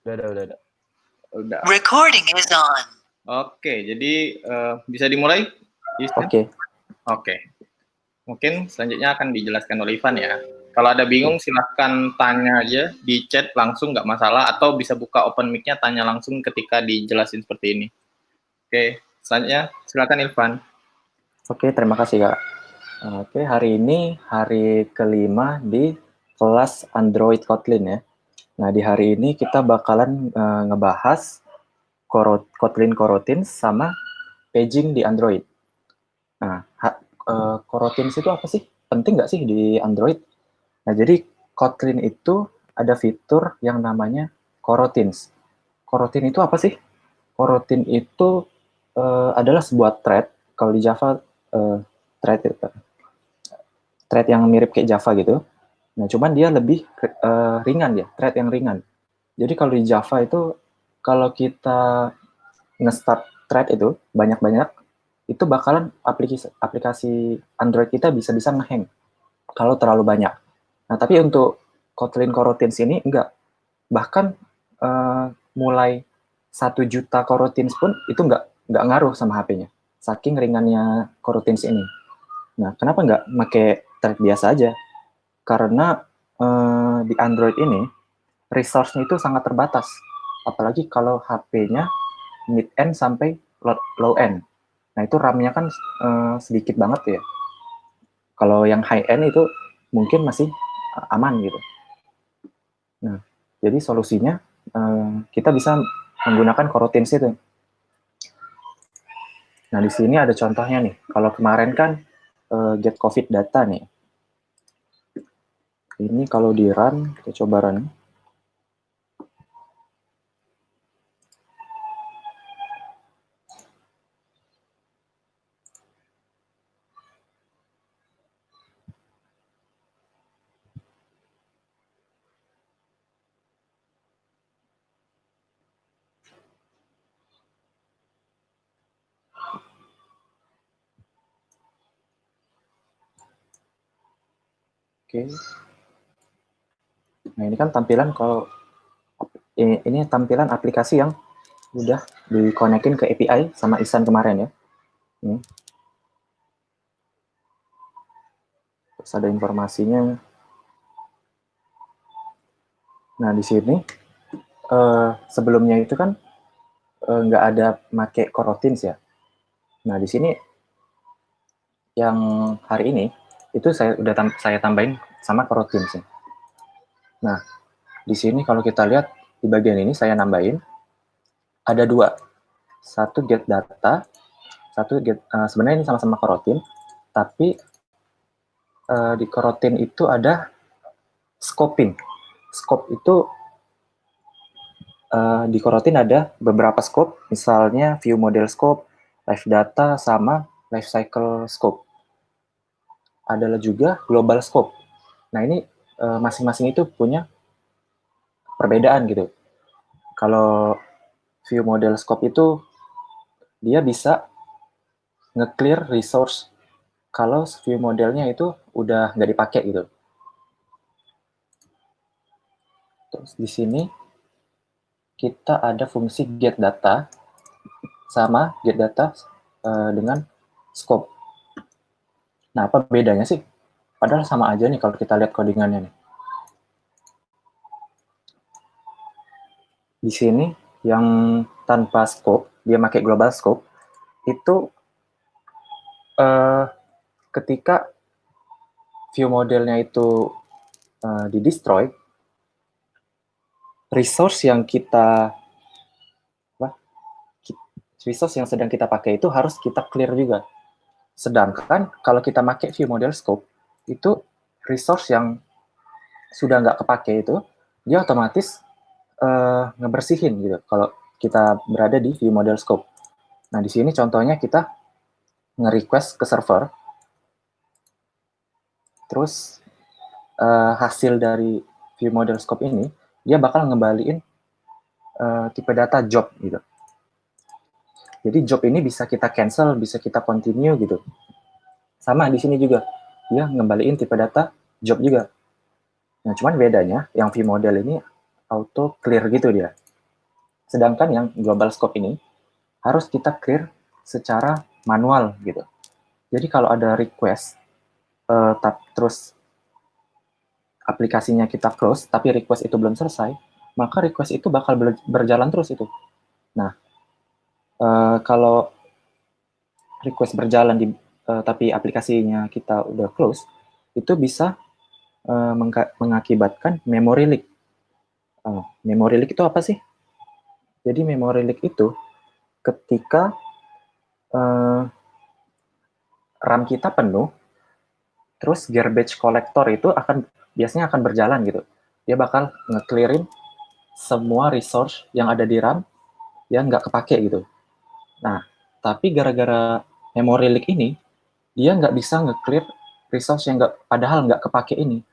Udah. Udah. Recording is on. Oke, jadi bisa dimulai? Oke. Oke. Mungkin selanjutnya akan dijelaskan oleh Ivan ya. Kalau ada bingung silahkan tanya aja di chat langsung, nggak masalah, atau bisa buka open mic-nya tanya langsung ketika dijelasin seperti ini. Oke, selanjutnya silakan Ivan. Oke, terima kasih Kak. Oke, hari ini hari kelima di kelas Android Kotlin ya. Nah, di hari ini kita bakalan ngebahas Kotlin coroutines sama paging di Android. Nah, coroutines itu apa sih? Penting nggak sih di Android? Nah, jadi Kotlin itu ada fitur yang namanya coroutines. Coroutine itu apa sih? Coroutine itu adalah sebuah thread. Kalau di Java thread yang mirip kayak Java gitu. Nah, cuman dia lebih ringan ya, thread yang ringan. Jadi kalau di Java itu kalau kita nge-start thread itu banyak-banyak, itu bakalan aplikasi Android kita bisa-bisa nge-hang kalau terlalu banyak. Nah, tapi untuk Kotlin coroutines ini enggak. Bahkan mulai 1 juta coroutines pun itu enggak ngaruh sama HP-nya. Saking ringannya coroutines ini. Nah, kenapa enggak pakai thread biasa aja? Karena di Android ini resource-nya itu sangat terbatas. Apalagi kalau HP-nya mid-end sampai low-end. Nah, itu RAM-nya kan sedikit banget ya. Kalau yang high-end itu mungkin masih aman gitu. Nah, jadi solusinya kita bisa menggunakan coroutines itu. Nah, di sini ada contohnya nih. Kalau kemarin kan get COVID data nih. Ini kalau di run, kita coba run. Oke. Nah, ini kan tampilan kalau ini tampilan aplikasi yang udah dikonekin ke API sama Ihsan kemarin ya. Ini. Terus ada informasinya. Nah, di sini sebelumnya itu kan nggak ada make coroutines ya. Nah, di sini yang hari ini itu saya tambahin sama coroutines. Nah, di sini kalau kita lihat di bagian ini saya nambahin ada 2. Satu get data, satu get sebenarnya ini sama-sama coroutine, tapi di coroutine itu ada scoping. Scope itu di coroutine ada beberapa scope, misalnya view model scope, live data, sama life cycle scope. Adalah juga global scope. Nah, ini masing-masing itu punya perbedaan gitu. Kalau view model scope itu dia bisa nge-clear resource kalau view modelnya itu udah nggak dipakai gitu. Terus di sini kita ada fungsi get data sama get data dengan scope. Nah, apa bedanya sih? Padahal sama aja nih kalau kita lihat codingannya nih. Di sini yang tanpa scope, dia pakai global scope, itu ketika view modelnya itu di-destroy, resource yang sedang kita pakai itu harus kita clear juga. Sedangkan kalau kita pakai view model scope, itu resource yang sudah nggak kepake itu, dia otomatis ngebersihin gitu kalau kita berada di view model scope. Nah, di sini contohnya kita nge-request ke server, terus hasil dari view model scope ini, dia bakal ngembaliin tipe data job gitu. Jadi job ini bisa kita cancel, bisa kita continue gitu. Sama di sini juga, dia ngembaliin tipe data job juga. Nah, cuman bedanya yang view model ini auto clear gitu dia. Sedangkan yang global scope ini harus kita clear secara manual gitu. Jadi kalau ada request, terus aplikasinya kita close, tapi request itu belum selesai, maka request itu bakal berjalan terus itu. Nah, kalau request berjalan tapi aplikasinya kita udah close, itu bisa mengakibatkan memory leak. Memory leak itu apa sih? Jadi memory leak itu ketika RAM kita penuh, terus garbage collector itu biasanya akan berjalan gitu. Dia bakal nge-clearin semua resource yang ada di RAM yang nggak kepake gitu. Nah, tapi gara-gara memory leak ini, dia nggak bisa nge-clear resource yang padahal nggak kepake ini.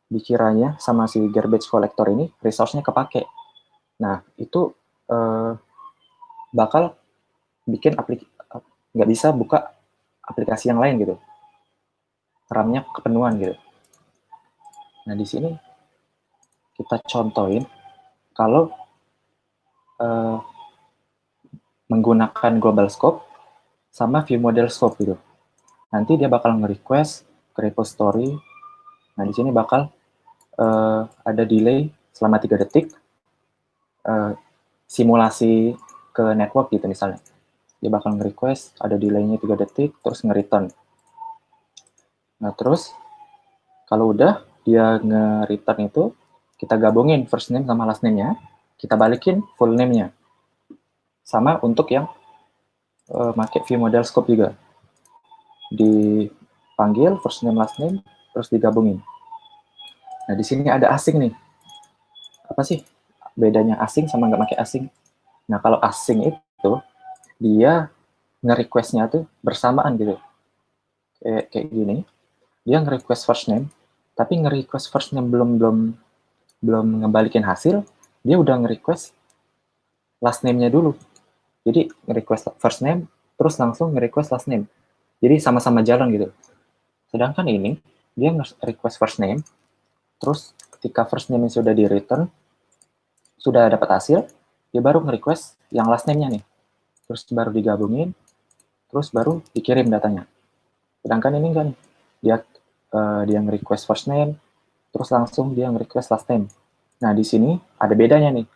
Dikiranya sama si garbage collector ini resource-nya kepake. Nah, itu bakal bikin nggak bisa buka aplikasi yang lain gitu. RAM-nya kepenuhan gitu. Nah, di sini kita contohin kalau menggunakan global scope sama view model scope gitu. Nanti dia bakal nge-request ke repository. Nah, di sini bakal ada delay selama 3 detik, simulasi ke network gitu misalnya. Dia bakal nge-request, ada delay-nya 3 detik, terus nge-return. Nah, terus kalau udah dia nge-return itu, kita gabungin first name sama last name-nya, kita balikin full name-nya. Sama untuk yang pakai view model scope juga. Dipanggil first name last name, terus digabungin. Nah, di sini ada asing nih. Apa sih bedanya asing sama nggak pakai asing? Nah, kalau asing itu dia nge-request-nya tuh bersamaan gitu. Kayak gini. Dia nge-request first name, tapi nge-request first name belum ngebalikin hasil, dia udah nge-request last name-nya dulu. Jadi nge-request first name, terus langsung nge-request last name. Jadi sama-sama jalan gitu. Sedangkan ini, dia nge-request first name, terus ketika first name sudah di-return, sudah dapat hasil, dia baru nge-request yang last name-nya nih. Terus baru digabungin, terus baru dikirim datanya. Sedangkan ini enggak nih. Dia nge-request first name, terus langsung dia nge-request last name. Nah, di sini ada bedanya nih.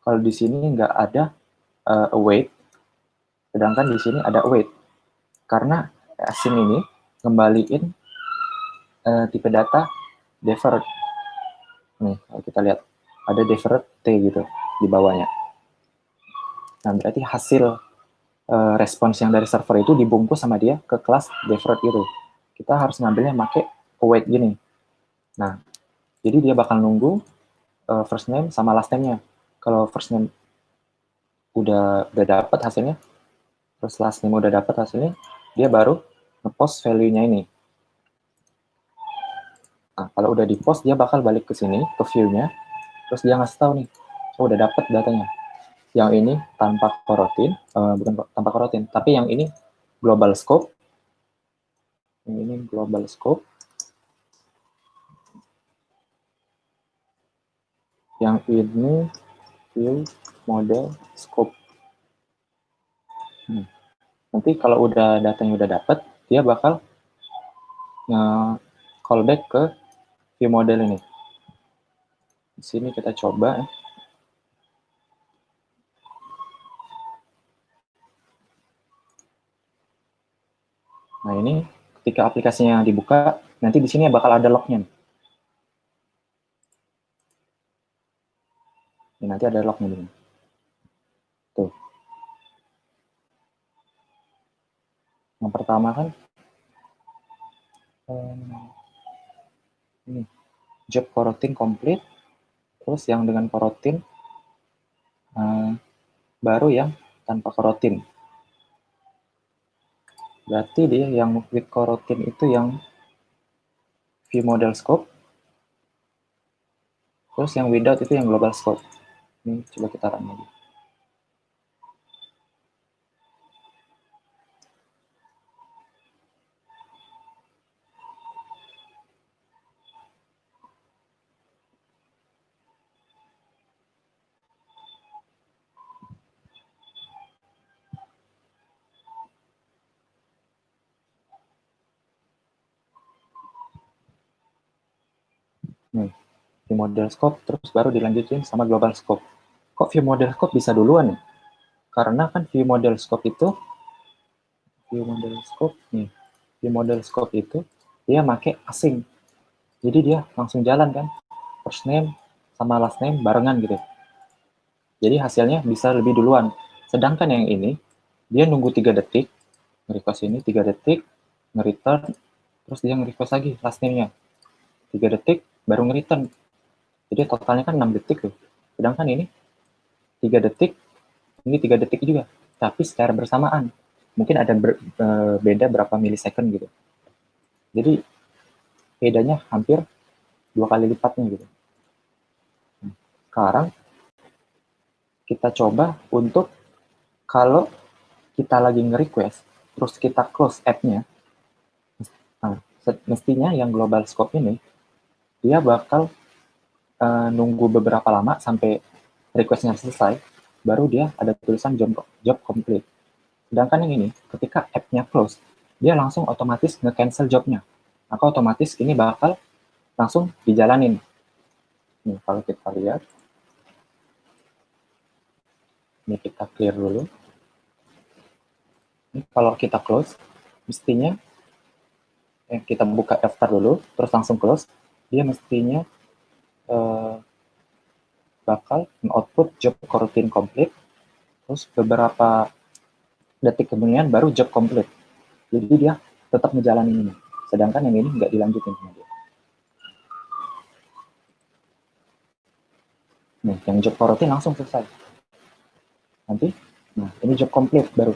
Kalau di sini nggak ada await, sedangkan di sini ada await. Karena asing ini ngembaliin tipe data deferred. Nih, kalau kita lihat, ada deferred T gitu di bawahnya. Nah, berarti hasil respons yang dari server itu dibungkus sama dia ke kelas deferred gitu. Kita harus ngambilnya pakai await gini. Nah, jadi dia bakal nunggu first name sama last name-nya. Kalau first name udah dapat hasilnya, terus last name udah dapat hasilnya, dia baru ngepost value-nya ini. Nah, kalau udah di-post, dia bakal balik ke sini, ke view-nya, terus dia ngasih tahu nih, oh udah dapat datanya. Yang ini tanpa coroutine, bukan tanpa coroutine, tapi yang ini global scope. Ini global scope. Yang ini view model scope. Nanti kalau udah datanya udah dapat, dia bakal callback ke view model ini. Di sini kita coba. Nah, ini ketika aplikasinya dibuka, nanti di sini bakal ada lognya. Ini nanti ada lognya ini. Tuh. Yang pertama kan ini job coroutine complete, terus yang dengan coroutine baru yang tanpa coroutine. Berarti dia yang with coroutine itu yang view model scope, terus yang without itu yang global scope. Ini coba kita run lagi. Nih, view model scope, terus baru dilanjutin sama global scope. Kok view model scope bisa duluan nih? Karena kan view model scope itu, view model scope itu dia pakai async. Jadi dia langsung jalan kan, first name sama last name barengan gitu. Jadi hasilnya bisa lebih duluan. Sedangkan yang ini, dia nunggu 3 detik, nge-request ini 3 detik, nge-return, terus dia nge-request lagi last name-nya. 3 detik, baru nge-return. Jadi totalnya kan 6 detik tuh. Sedangkan ini 3 detik, ini 3 detik juga. Tapi secara bersamaan. Mungkin ada beda berapa milisecond gitu. Jadi bedanya hampir 2 kali lipatnya gitu. Sekarang kita coba untuk kalau kita lagi nge-request, terus kita close app-nya, nah, mestinya yang global scope ini, dia bakal nunggu beberapa lama sampai request-nya selesai, baru dia ada tulisan job complete. Sedangkan yang ini, ketika app-nya close, dia langsung otomatis nge-cancel job-nya. Maka otomatis ini bakal langsung dijalanin. Nih, kalau kita lihat, ini kita clear dulu. Ini kalau kita close, mestinya kita buka daftar dulu, terus langsung close, dia mestinya bakal output job coroutine complete, terus beberapa detik kemudian baru job complete. Jadi dia tetap ngejalanin ini. Sedangkan yang ini nggak dilanjutin sama dia. Nih, yang job coroutine langsung selesai. Nanti, nah ini job complete baru.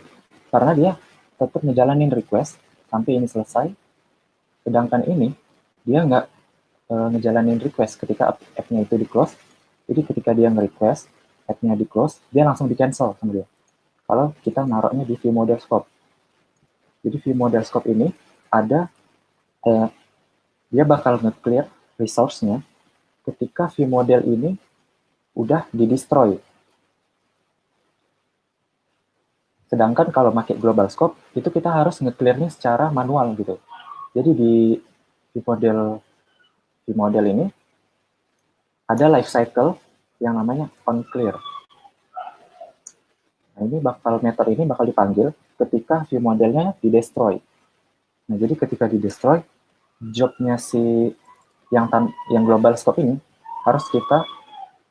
Karena dia tetap ngejalanin request sampai ini selesai. Sedangkan ini, dia nggak ngejalanin request ketika app-nya itu di-close. Jadi ketika dia nge-request, app-nya di-close, dia langsung di-cancel sama dia. Kalau kita naruhnya di view model scope. Jadi view model scope ini ada, dia bakal nge-clear resource-nya ketika view model ini udah di-destroy. Sedangkan kalau pakai global scope, itu kita harus nge-clear-nya secara manual gitu. Jadi di view model ini, ada life cycle yang namanya on clear. Nah, ini metode ini bakal dipanggil ketika view modelnya di-destroy. Nah, jadi ketika di-destroy, jobnya si yang global scope ini harus kita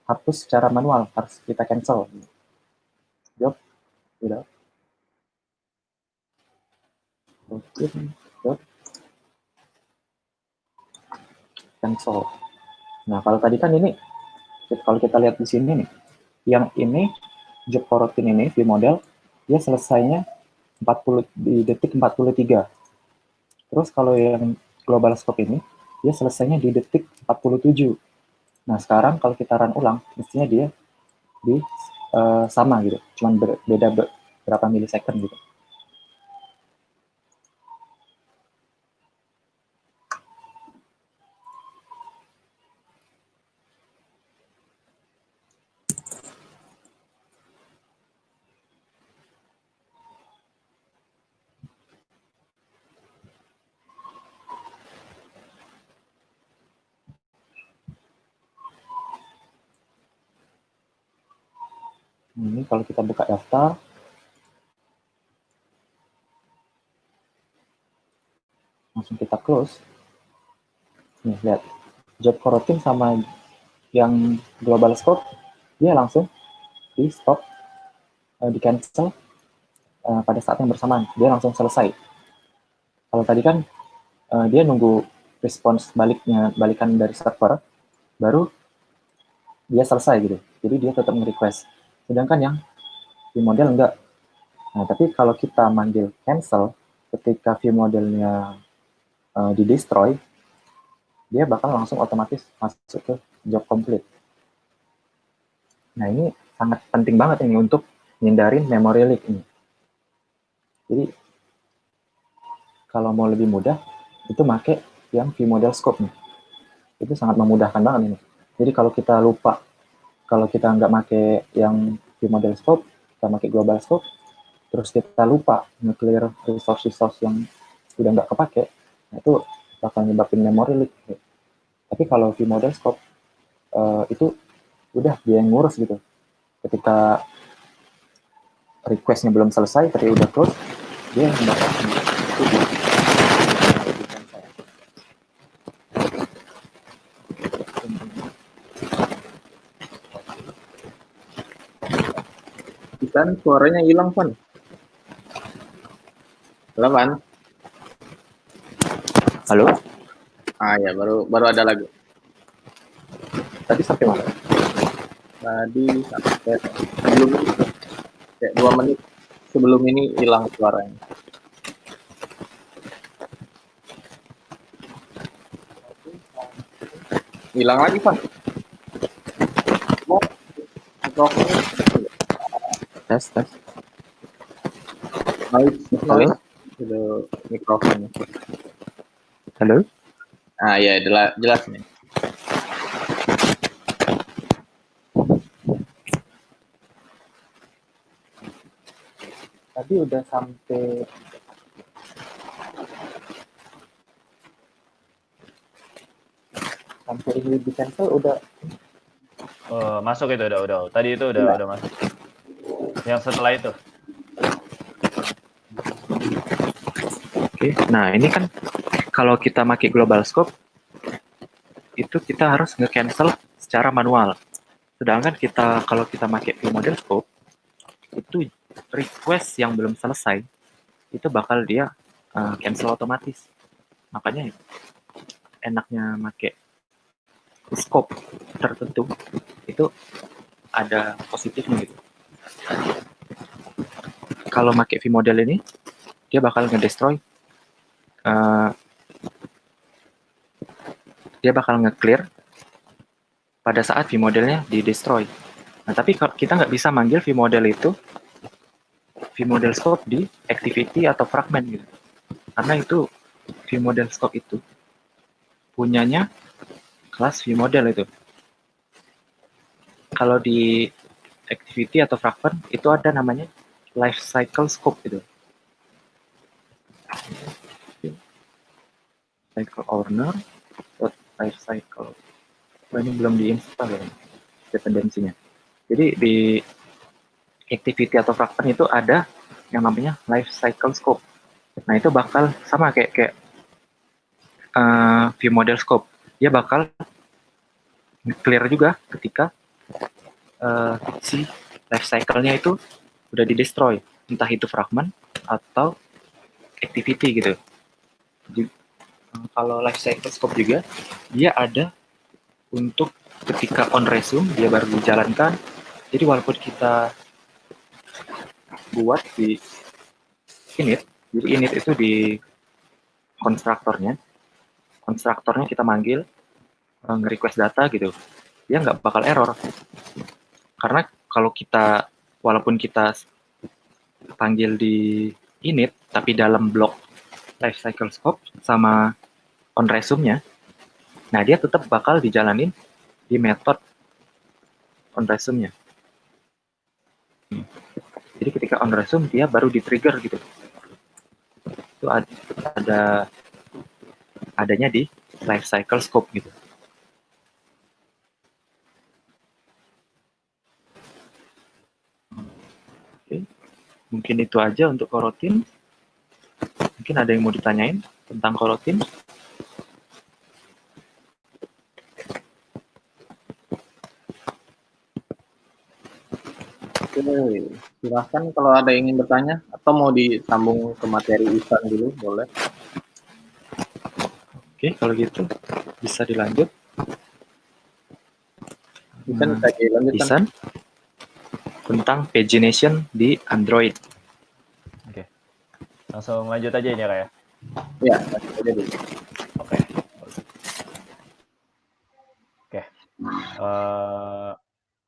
hapus secara manual, harus kita cancel. Job, udah. Job, cancel. Nah, kalau tadi kan ini, kalau kita lihat di sini nih, yang ini job coroutine ini view model, dia selesainya 40 di detik 43. Terus kalau yang global scope ini, dia selesainya di detik 47. Nah, sekarang kalau kita run ulang, mestinya dia di sama gitu, cuman beda berapa milisecond gitu. Ini kalau kita buka daftar, langsung kita close. Nih, lihat. Job coroutine sama yang global scope, dia langsung di stop, di cancel pada saat yang bersamaan. Dia langsung selesai. Kalau tadi kan dia nunggu respons balikan dari server, baru dia selesai gitu. Jadi dia tetap nge-request. Sedangkan yang view model enggak. Nah, tapi kalau kita manggil cancel ketika view modelnya di-destroy, dia bakal langsung otomatis masuk ke job complete. Nah, ini sangat penting banget ini untuk hindarin memory leak ini. Jadi, kalau mau lebih mudah, itu pakai yang view model scope nih. Itu sangat memudahkan banget ini. Jadi kalau kita lupa, kalau kita nggak pakai yang view model scope, kita pakai global scope, terus kita lupa nge-clear resource yang sudah nggak kepake, nah itu bakal nyebabin memory leak. Tapi kalau vModel Scope itu udah dia yang ngurus gitu. Ketika requestnya belum selesai tapi udah close, dia yang bakal itu di Isan suaranya hilang, Van. Halo, Van. Halo? Ah ya, baru ada lagi. Tadi sampai mana? Tadi sampai sebelum ini, kayak 2 menit sebelum ini hilang suaranya. Hilang lagi, Van. Oh, mikrofonnya Tes. noise itu mikrofonnya. Halo? Ah ya, jelas nih. Tadi udah sampai ini di cancel udah masuk itu udah. Tadi itu udah masuk. Yang setelah itu. Oke. Nah, ini kan kalau kita pakai global scope itu kita harus nge-cancel secara manual. Sedangkan kalau kita pakai vModel scope itu request yang belum selesai itu bakal dia cancel otomatis. Makanya enaknya pakai scope tertentu itu ada positifnya gitu. Kalau pakai vModel ini dia bakal ngedestroy, dia bakal nge-clear pada saat vModelnya di-destroy. Nah, tapi kita nggak bisa manggil vModel itu vModel scope di activity atau fragment gitu. Karena itu vModel scope itu punyanya kelas vModel itu. Kalau di activity atau fragment itu ada namanya life cycle scope gitu. Cycle owner, life cycle. Ini belum diinstal ya dependensinya. Jadi di activity atau fragment itu ada yang namanya life cycle scope. Nah, itu bakal sama kayak vModel scope. Dia bakal clear juga ketika si life cycle-nya itu udah di-destroy, entah itu fragment atau activity gitu. Jadi, kalau life cycle scope juga, dia ada untuk ketika on resume, dia baru dijalankan. Jadi walaupun kita buat di init, jadi init itu di konstruktornya kita manggil nge-request data gitu, dia nggak bakal error. Karena kalau kita, walaupun kita panggil di init, tapi dalam blok lifecycle scope sama on resume-nya, nah dia tetap bakal dijalanin di metode on resume-nya. Jadi ketika on resume, dia baru di-trigger gitu. Itu adanya di lifecycle scope gitu. Oke. Mungkin itu aja untuk coroutine. Mungkin ada yang mau ditanyain tentang coroutine? Oke, silahkan kalau ada yang ingin bertanya atau mau disambung ke materi Isan dulu, boleh. Oke, kalau gitu bisa dilanjut. Isan bisa dilanjutkan. Isan tentang pagination di Android. Oke. Langsung lanjut aja ini ya, Kak ya? Ya, lanjut aja dulu. Oke.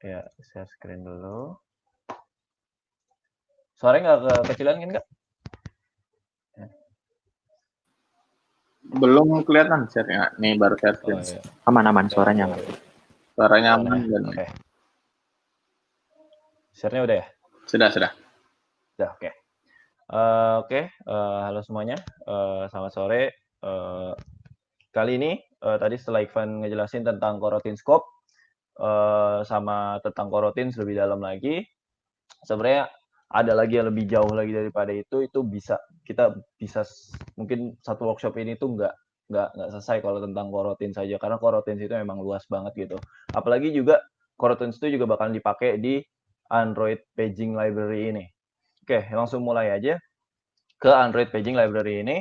Ya, share screen dulu. Suaranya nggak kekecilan kan, Kak? Belum kelihatan share-nya. Nih baru share screen. Oh, iya. Aman, suaranya aman. Suaranya aman dan Oke. Share-nya udah ya? Sudah. Sudah, oke. Halo semuanya. Selamat sore. Kali ini tadi setelah Ivan ngejelasin tentang coroutine scope, sama tentang coroutines lebih dalam lagi, sebenarnya ada lagi yang lebih jauh lagi daripada itu kita bisa mungkin satu workshop ini tuh nggak selesai kalau tentang coroutines saja, karena coroutines itu memang luas banget gitu. Apalagi juga coroutines itu juga bakal dipakai di Android Paging Library ini. Oke, langsung mulai aja ke Android Paging Library ini.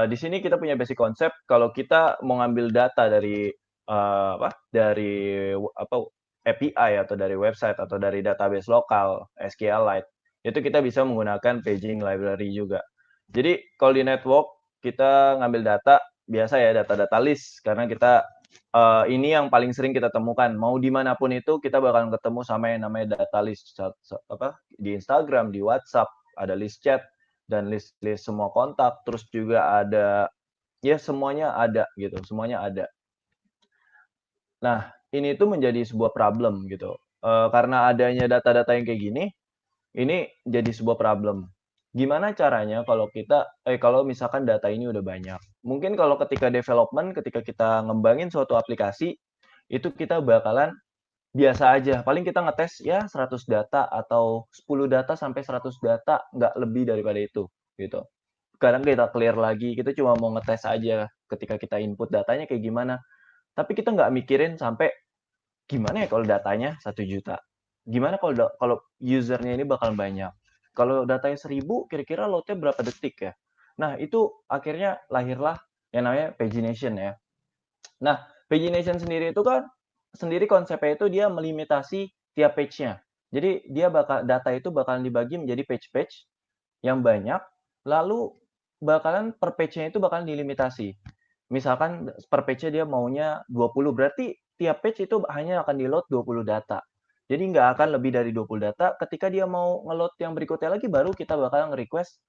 Di sini kita punya basic konsep kalau kita mau ngambil data dari API atau dari website atau dari database lokal SQLite, itu kita bisa menggunakan paging library juga. Jadi kalau di network kita ngambil data biasa ya, data-data list, karena kita ini yang paling sering kita temukan. Mau dimanapun itu kita bakal ketemu sama yang namanya data list, di Instagram, di WhatsApp, ada list chat dan list semua kontak, terus juga ada ya semuanya ada gitu, semuanya ada. Nah, ini tuh menjadi sebuah problem gitu. Karena adanya data-data yang kayak gini, ini jadi sebuah problem. Gimana caranya kalau misalkan data ini udah banyak? Mungkin kalau ketika development, ketika kita ngembangin suatu aplikasi, itu kita bakalan biasa aja. Paling kita ngetes ya 100 data atau 10 data sampai 100 data, nggak lebih daripada itu gitu. Kadang kita clear lagi, kita cuma mau ngetes aja ketika kita input datanya kayak gimana. Tapi kita nggak mikirin sampai gimana ya kalau datanya 1 juta? Gimana kalau usernya ini bakal banyak? Kalau datanya 1000, kira-kira load-nya berapa detik ya? Nah, itu akhirnya lahirlah yang namanya pagination ya. Nah, pagination sendiri itu kan konsepnya itu dia melimitasi tiap page-nya. Jadi data itu bakalan dibagi menjadi page-page yang banyak, lalu per page-nya itu bakalan dilimitasi. Misalkan per page-nya dia maunya 20, berarti tiap page itu hanya akan di-load 20 data. Jadi nggak akan lebih dari 20 data. Ketika dia mau nge-load yang berikutnya lagi, baru kita bakal nge-request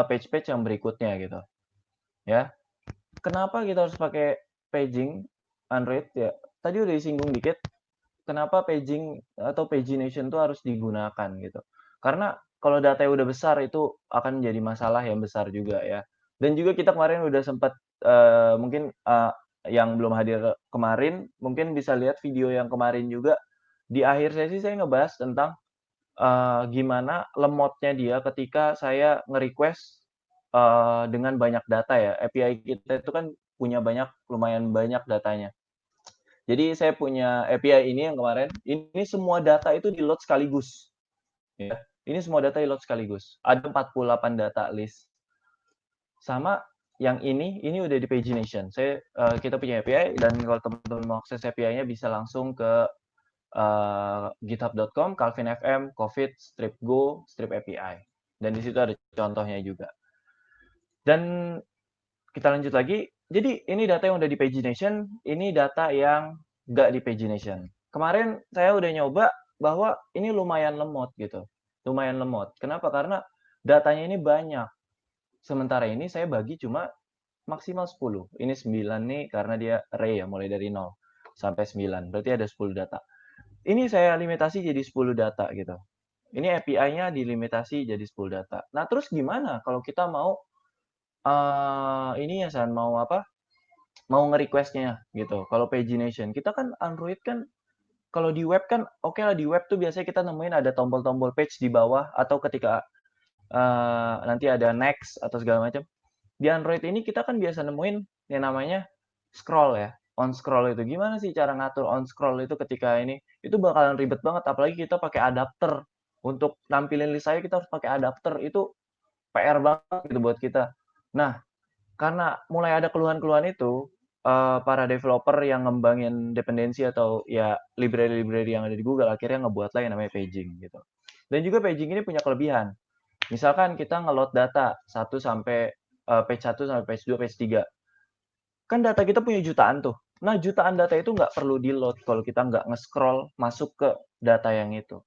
page-page yang berikutnya gitu. Ya. Kenapa kita harus pakai paging Android ya? Tadi udah disinggung dikit. Kenapa paging atau pagination itu harus digunakan gitu? Karena kalau data udah besar itu akan jadi masalah yang besar juga ya. Dan juga kita kemarin udah sempat mungkin yang belum hadir kemarin mungkin bisa lihat video yang kemarin juga. Di akhir sesi saya ngebahas tentang gimana lemotnya dia ketika saya nge-request dengan banyak data ya. API kita itu kan punya lumayan banyak datanya. Jadi saya punya API ini yang kemarin, ini semua data itu di-load sekaligus. Ya. Ini semua data di-load sekaligus. Ada 48 data list. Sama yang ini udah di pagination. Kita punya API dan kalau teman-teman mau akses API-nya bisa langsung ke github.com, Calvin FM, COVID, strip Go, strip API. Dan di situ ada contohnya juga. Dan kita lanjut lagi. Jadi ini data yang udah di pagination, ini data yang nggak di pagination. Kemarin saya udah nyoba bahwa ini lumayan lemot gitu. Lumayan lemot. Kenapa? Karena datanya ini banyak. Sementara ini saya bagi cuma maksimal 10. Ini 9 nih karena dia array ya, mulai dari 0 sampai 9. Berarti ada 10 data. Ini saya limitasi jadi 10 data gitu. Ini API-nya dilimitasi jadi 10 data. Nah, terus gimana kalau kita mau ini ya San, mau nge-request-nya gitu. Kalau pagination, kita kan Android kan kalau di web kan oke lah, di web tuh biasanya kita nemuin ada tombol-tombol page di bawah atau ketika nanti ada next atau segala macam. Di Android ini kita kan biasa nemuin yang namanya scroll ya. On scroll itu gimana sih cara ngatur on scroll itu ketika ini? Itu bakalan ribet banget apalagi kita pakai adapter. Untuk nampilin list saya kita harus pakai adapter. Itu PR banget gitu buat kita. Nah, karena mulai ada keluhan-keluhan itu, para developer yang ngembangin dependensi atau ya library-library yang ada di Google akhirnya ngebuatlah yang namanya paging gitu. Dan juga paging ini punya kelebihan. Misalkan kita nge-load data page 1 sampai page 2, page 3. Kan data kita punya jutaan tuh. Nah, jutaan data itu nggak perlu di-load kalau kita nggak nge-scroll masuk ke data yang itu.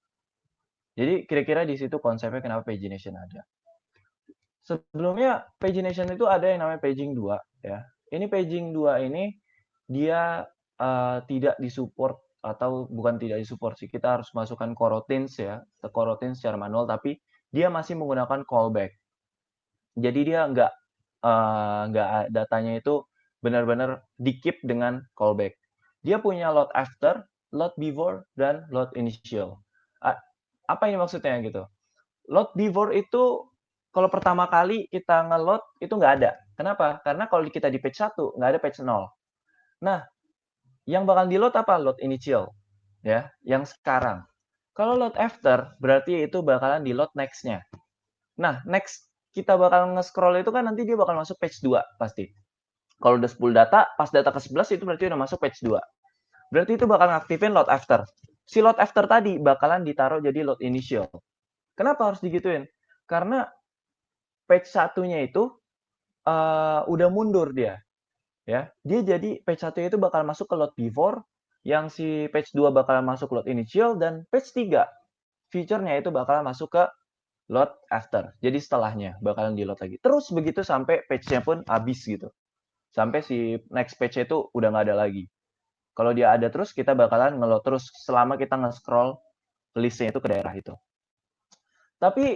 Jadi kira-kira di situ konsepnya kenapa pagination ada. Sebelumnya pagination itu ada yang namanya paging 2 ya. Ini paging 2 ini dia tidak disupport atau bukan tidak disupport sih. Kita harus masukkan coroutines ya, coroutines secara manual tapi dia masih menggunakan callback. Jadi dia nggak datanya itu benar-benar di-keep dengan callback. Dia punya load after, load before, dan load initial. Apa ini maksudnya gitu? Load before itu kalau pertama kali kita nge-load itu nggak ada. Kenapa? Karena kalau kita di page 1 nggak ada page 0. Nah, yang bakal di-load apa? Load initial. Ya, yang sekarang. Kalau load after, berarti itu bakalan di-load next-nya. Nah, next kita bakal nge-scroll itu kan nanti dia bakal masuk page 2 pasti. Kalau udah 10 data, pas data ke-11 itu berarti udah masuk page 2. Berarti itu bakal ngaktifin load after. Si load after tadi bakalan ditaruh jadi load initial. Kenapa harus digituin? Karena page satunya itu udah mundur dia. Ya, dia jadi page 1 itu bakal masuk ke load before, yang si page 2 bakal masuk load initial, dan page 3 feature-nya itu bakal masuk ke load after. Jadi setelahnya bakalan di-load lagi. Terus begitu sampai page-nya pun habis gitu. Sampai si next page itu udah nggak ada lagi. Kalau dia ada terus, kita bakalan nge-load terus selama kita nge-scroll list-nya itu ke daerah itu. Tapi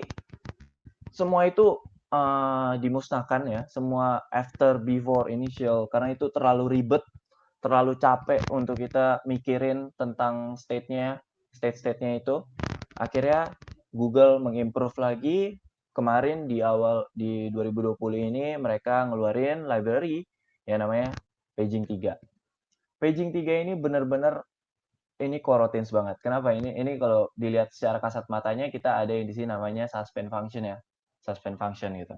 semua itu dimusnahkan ya, semua after, before, initial, karena itu terlalu ribet, terlalu capek untuk kita mikirin tentang state-nya itu. Akhirnya Google mengimprove lagi. Kemarin di 2020 ini mereka ngeluarin library yang namanya Paging 3. Paging 3 ini benar-benar ini coroutines banget. Kenapa? Ini kalau dilihat secara kasat matanya kita ada yang di sini namanya suspend function ya. Suspend function gitu.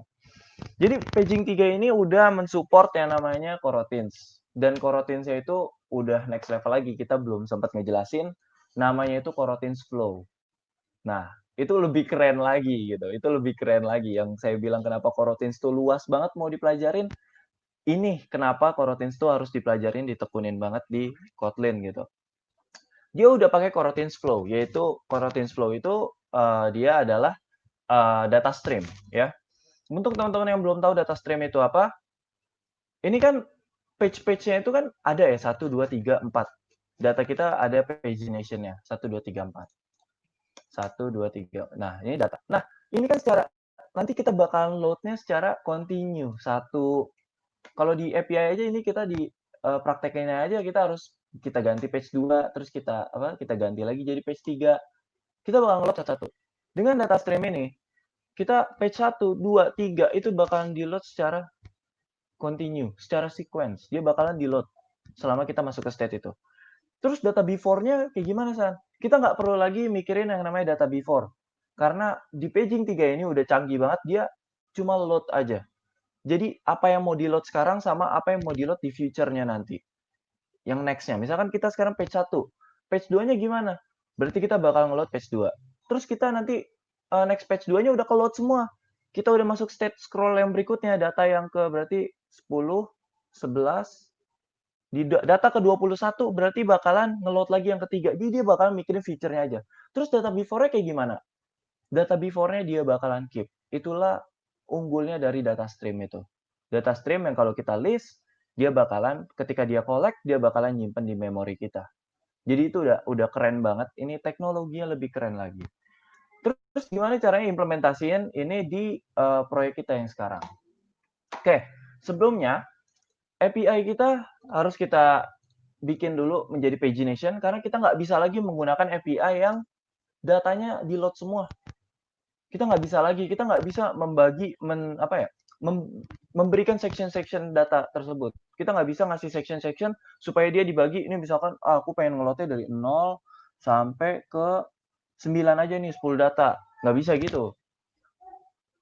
Jadi Paging 3 ini udah mensupport yang namanya coroutines. Dan coroutinesnya itu udah next level lagi. Kita belum sempat ngejelasin namanya itu coroutines flow. Nah, itu lebih keren lagi gitu. Itu lebih keren lagi. Yang saya bilang kenapa coroutines itu luas banget mau dipelajarin. Ini kenapa coroutines itu harus dipelajarin, ditekunin banget di Kotlin gitu. Dia udah pakai coroutines flow, yaitu coroutines flow itu dia adalah data stream ya. Untuk teman-teman yang belum tahu data stream itu apa, ini kan page-page-nya itu kan ada ya 1, 2, 3, 4. Data kita ada pagination-nya 1, 2, 3, 4. 1, 2, 3. Nah, ini data. Nah, ini kan secara nanti kita bakalan load-nya secara continue. Kalau di API aja ini kita di praktekinnya aja kita harus kita ganti page 2, terus kita ganti lagi jadi page 3. Kita bakal nge-load satu-satu. Dengan data stream ini, kita page 1, 2, 3 itu bakalan di-load secara continue, secara sequence. Dia bakalan di-load selama kita masuk ke state itu. Terus data before-nya kayak gimana, San? Kita nggak perlu lagi mikirin yang namanya data before. Karena di Paging 3 ini udah canggih banget, dia cuma load aja. Jadi apa yang mau di-load sekarang sama apa yang mau di-load di future-nya nanti. Yang next-nya. Misalkan kita sekarang page 1. Page 2-nya gimana? Berarti kita bakal nge-load page 2. Terus kita nanti next page 2-nya udah ke-load semua. Kita udah masuk state scroll yang berikutnya. Data yang ke berarti 10, 11, di data ke-21 berarti bakalan nge-load lagi yang ketiga. Jadi dia bakalan mikirin feature-nya aja. Terus data before-nya kayak gimana? Data before-nya dia bakalan keep. Itulah unggulnya dari data stream itu. Data stream yang kalau kita list, dia bakalan ketika dia collect, dia bakalan nyimpen di memori kita. Jadi itu udah keren banget. Ini teknologinya lebih keren lagi. Terus gimana caranya implementasiin ini di proyek kita yang sekarang? Oke, sebelumnya API kita harus kita bikin dulu menjadi pagination karena kita nggak bisa lagi menggunakan API yang datanya di load semua. Kita nggak bisa membagi memberikan section-section data tersebut. Kita nggak bisa ngasih section-section supaya dia dibagi. Ini misalkan aku pengen ngeloadnya dari 0 sampai ke 9 aja nih 10 data. Nggak bisa gitu.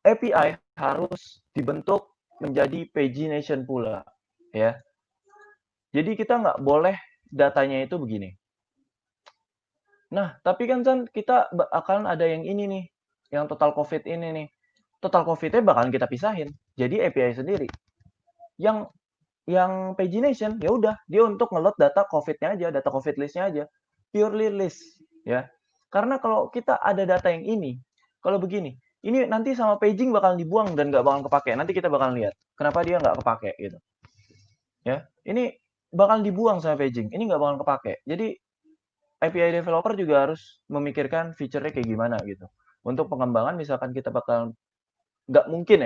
API harus dibentuk menjadi pagination pula ya. Jadi kita nggak boleh datanya itu begini. Nah, tapi kan kita akan ada yang ini nih, yang total COVID ini nih. Total COVID-nya bakalan kita pisahin. Jadi API sendiri. Yang pagination ya udah dia untuk nge-load data COVID-nya aja, data COVID list-nya aja. Purely list ya. Karena kalau kita ada data yang ini, kalau begini, ini nanti sama paging bakalan dibuang dan nggak bakalan kepake. Nanti kita bakalan lihat kenapa dia nggak kepake gitu. Ya, ini bakal dibuang sama paging. Ini nggak bakal kepake. Jadi API developer juga harus memikirkan feature-nya kayak gimana gitu. Untuk pengembangan misalkan kita bakal nggak mungkin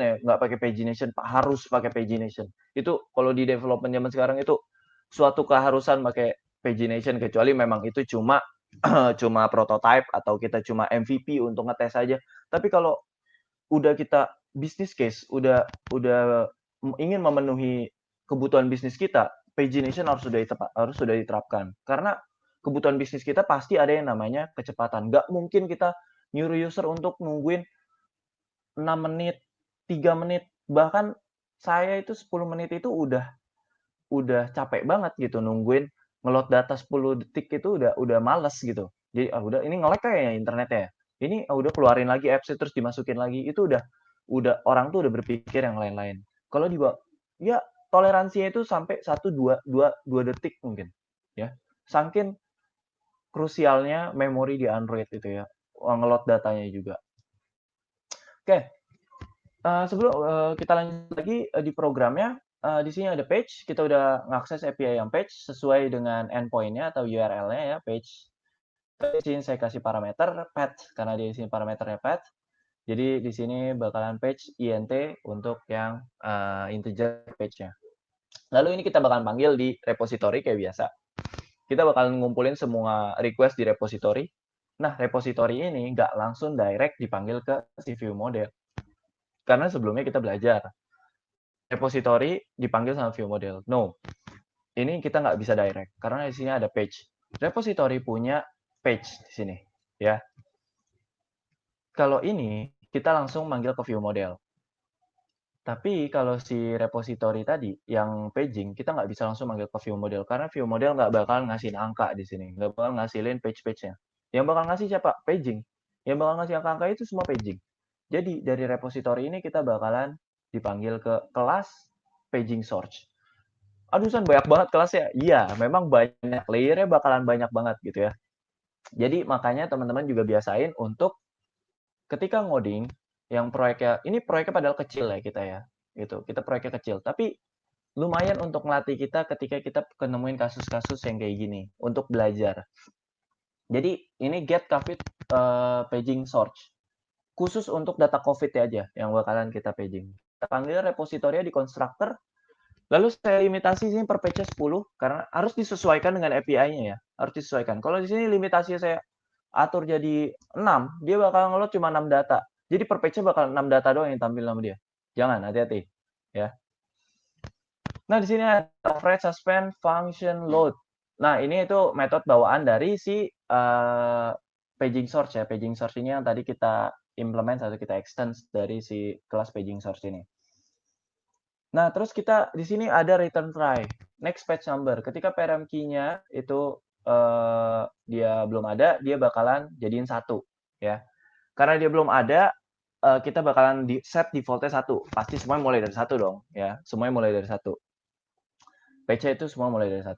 ya nggak pakai pagination, harus pakai pagination. Itu kalau di development zaman sekarang itu suatu keharusan pakai pagination, kecuali memang itu cuma cuma prototype atau kita cuma MVP untuk ngetes aja. Tapi kalau udah kita business case, udah ingin memenuhi kebutuhan bisnis kita, pagination harus sudah diterapkan. Karena kebutuhan bisnis kita pasti ada yang namanya kecepatan. Nggak mungkin kita nyuruh user untuk nungguin 6 menit, 3 menit, bahkan saya itu 10 menit itu udah capek banget gitu nungguin ngeload data 10 detik itu udah males gitu. Jadi udah ini nge-lag kayaknya internetnya ya. Ini udah keluarin lagi apps terus dimasukin lagi. Itu udah orang tuh udah berpikir yang lain-lain. Kalau ya toleransinya itu sampai 1 2 detik mungkin ya. Saking krusialnya memori di Android itu ya. Ngeload datanya juga. Oke. Sebelum kita lanjut lagi di programnya, di sini ada page, kita udah ngakses API yang page sesuai dengan endpoint-nya atau URL-nya ya, page. Di sini saya kasih parameter path karena di sini parameternya path. Jadi di sini bakalan page int untuk yang integer page-nya. Lalu ini kita bakalan panggil di repository kayak biasa. Kita bakalan ngumpulin semua request di repository. Nah, repository ini nggak langsung direct dipanggil ke si view model. Karena sebelumnya kita belajar repository dipanggil sama view model. No, ini kita nggak bisa direct karena di sini ada page. Repository punya page di sini, ya. Kalau ini kita langsung manggil ke view model. Tapi kalau si repository tadi yang paging, kita nggak bisa langsung manggil ke view model karena view model nggak bakal ngasih angka di sini, nggak bakal ngasilin page-nya. Yang bakal ngasih siapa? Paging. Yang bakal ngasih angka-angka itu semua paging. Jadi dari repository ini kita bakalan dipanggil ke kelas paging source. Aduh, San, banyak banget kelasnya. Iya, memang banyak. Layernya bakalan banyak banget gitu ya. Jadi makanya teman-teman juga biasain untuk ketika ngoding, yang ini proyeknya padahal kecil ya kita ya. Gitu. Kita proyeknya kecil. Tapi lumayan untuk melatih kita ketika kita kenemuin kasus-kasus yang kayak gini. Untuk belajar. Jadi ini get COVID paging source. Khusus untuk data COVID aja yang bakalan kita paging. Kita panggil repository di constructor. Lalu saya limitasi sini per page 10 karena harus disesuaikan dengan API-nya ya. Harus disesuaikan. Kalau di sini limitasi saya atur jadi 6, dia bakal ngeload cuma 6 data. Jadi per page bakal 6 data doang yang tampil sama dia. Jangan, hati-hati ya. Nah, di sini ada override, suspend, function, load. Nah, ini itu metode bawaan dari si paging source ya. Paging source ini yang tadi kita implement atau kita extend dari si kelas paging source ini. Nah, terus kita di sini ada return try, next page number. Ketika parent key-nya itu dia belum ada, dia bakalan jadiin 1 ya. Karena dia belum ada, kita bakalan set default-nya 1. Pasti semuanya mulai dari 1 dong ya. Semuanya mulai dari 1. Page itu semua mulai dari 1.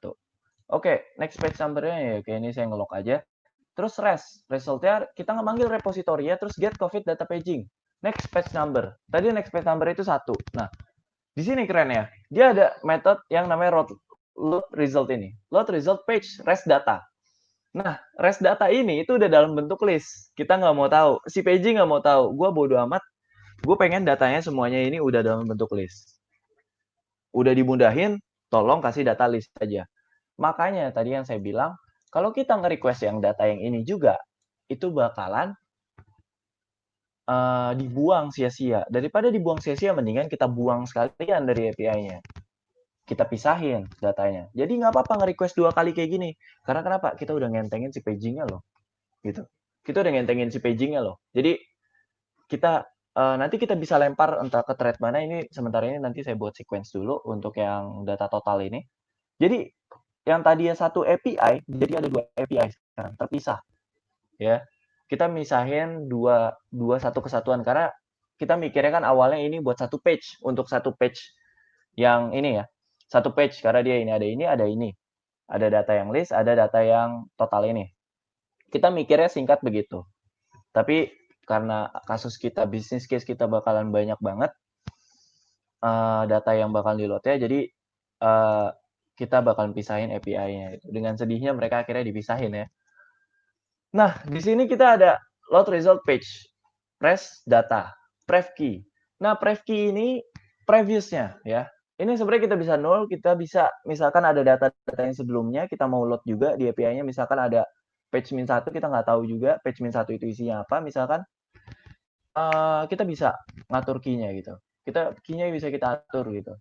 Oke, next page number-nya ya kayak ini saya nge-lock aja. Terus result-nya kita ngemanggil repository-nya terus get COVID data paging. Next page number. Tadi next page number itu 1. Nah, di sini keren ya. Dia ada method yang namanya load result ini. Load result page rest data. Nah, rest data ini itu udah dalam bentuk list. Kita nggak mau tahu. Si paging nggak mau tahu. Gue bodo amat. Gue pengen datanya semuanya ini udah dalam bentuk list. Udah dimudahin, tolong kasih data list aja. Makanya tadi yang saya bilang, kalau kita nge-request yang data yang ini juga, itu bakalan dibuang sia-sia. Daripada dibuang sia-sia, mendingan kita buang sekalian dari API-nya. Kita pisahin datanya. Jadi nggak apa-apa nge-request 2 kali kayak gini. Karena kenapa? Kita udah ngentengin si paging-nya loh. Gitu. Kita udah ngentengin si paging-nya loh. Jadi kita nanti kita bisa lempar entah ke thread mana ini. Sementara ini nanti saya buat sequence dulu untuk yang data total ini. Jadi yang tadinya 1 API, jadi ada 2 API sekarang terpisah. Ya. Kita misahin dua satu kesatuan karena kita mikirnya kan awalnya ini buat 1 page untuk 1 page yang ini ya. 1 page karena dia ini ada ini, ada ini. Ada data yang list, ada data yang total ini. Kita mikirnya singkat begitu. Tapi karena kasus kita, business case kita bakalan banyak banget data yang bakal di-load ya. Jadi kita bakalan pisahin API-nya. Dengan sedihnya mereka akhirnya dipisahin ya. Nah, di sini kita ada load result page, rest data. prev key. Nah, prev key ini previousnya ya. Ini sebenarnya kita bisa nol, kita bisa misalkan ada data-data yang sebelumnya kita mau load juga di API-nya, misalkan ada page min 1 kita nggak tahu juga page min 1 itu isinya apa, misalkan kita bisa ngatur key-nya gitu. Key-nya bisa kita atur gitu.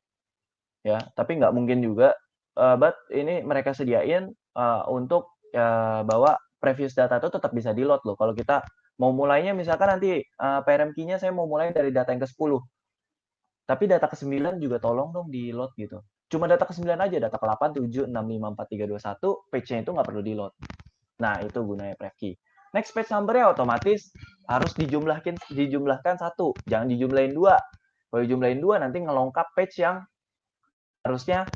Ya, tapi nggak mungkin juga but ini mereka sediain untuk bahwa previous data itu tetap bisa di-load loh. Kalau kita mau mulainya misalkan nanti PRM key-nya saya mau mulai dari data yang ke-10. Tapi data ke-9 juga tolong dong di-load gitu. Cuma data ke-9 aja, data ke-8, 7, 6, 5, 4, 3, 2, 1, page-nya itu nggak perlu di-load. Nah, itu gunanya prev key. Next page number-nya otomatis harus dijumlahkan 1, jangan dijumlahin 2. Kalau dijumlahin 2 nanti ngelongkap page yang harusnya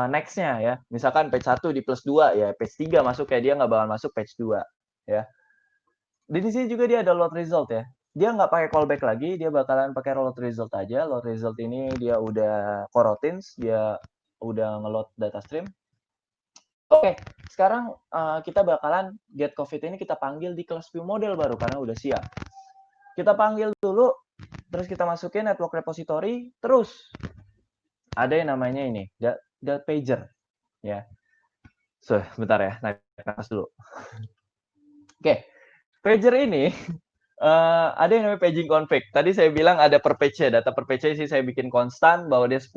next-nya ya. Misalkan page 1 di plus 2 ya, page 3 masuk kayak dia nggak bakal masuk page 2 ya. Di sini juga dia ada load result ya. Dia nggak pakai callback lagi, dia bakalan pakai load result aja. Load result ini dia udah coroutines, dia udah ngeload data stream. Oke, sekarang kita bakalan get COVID ini kita panggil di kelas view model baru karena udah siap. Kita panggil dulu, terus kita masukin network repository, terus ada yang namanya ini, pager ya. So, bentar ya, naik nafas dulu. Oke, pager ini ada yang namanya paging config. Tadi saya bilang ada per page-nya, data per page-nya sih saya bikin konstan bahwa dia 10.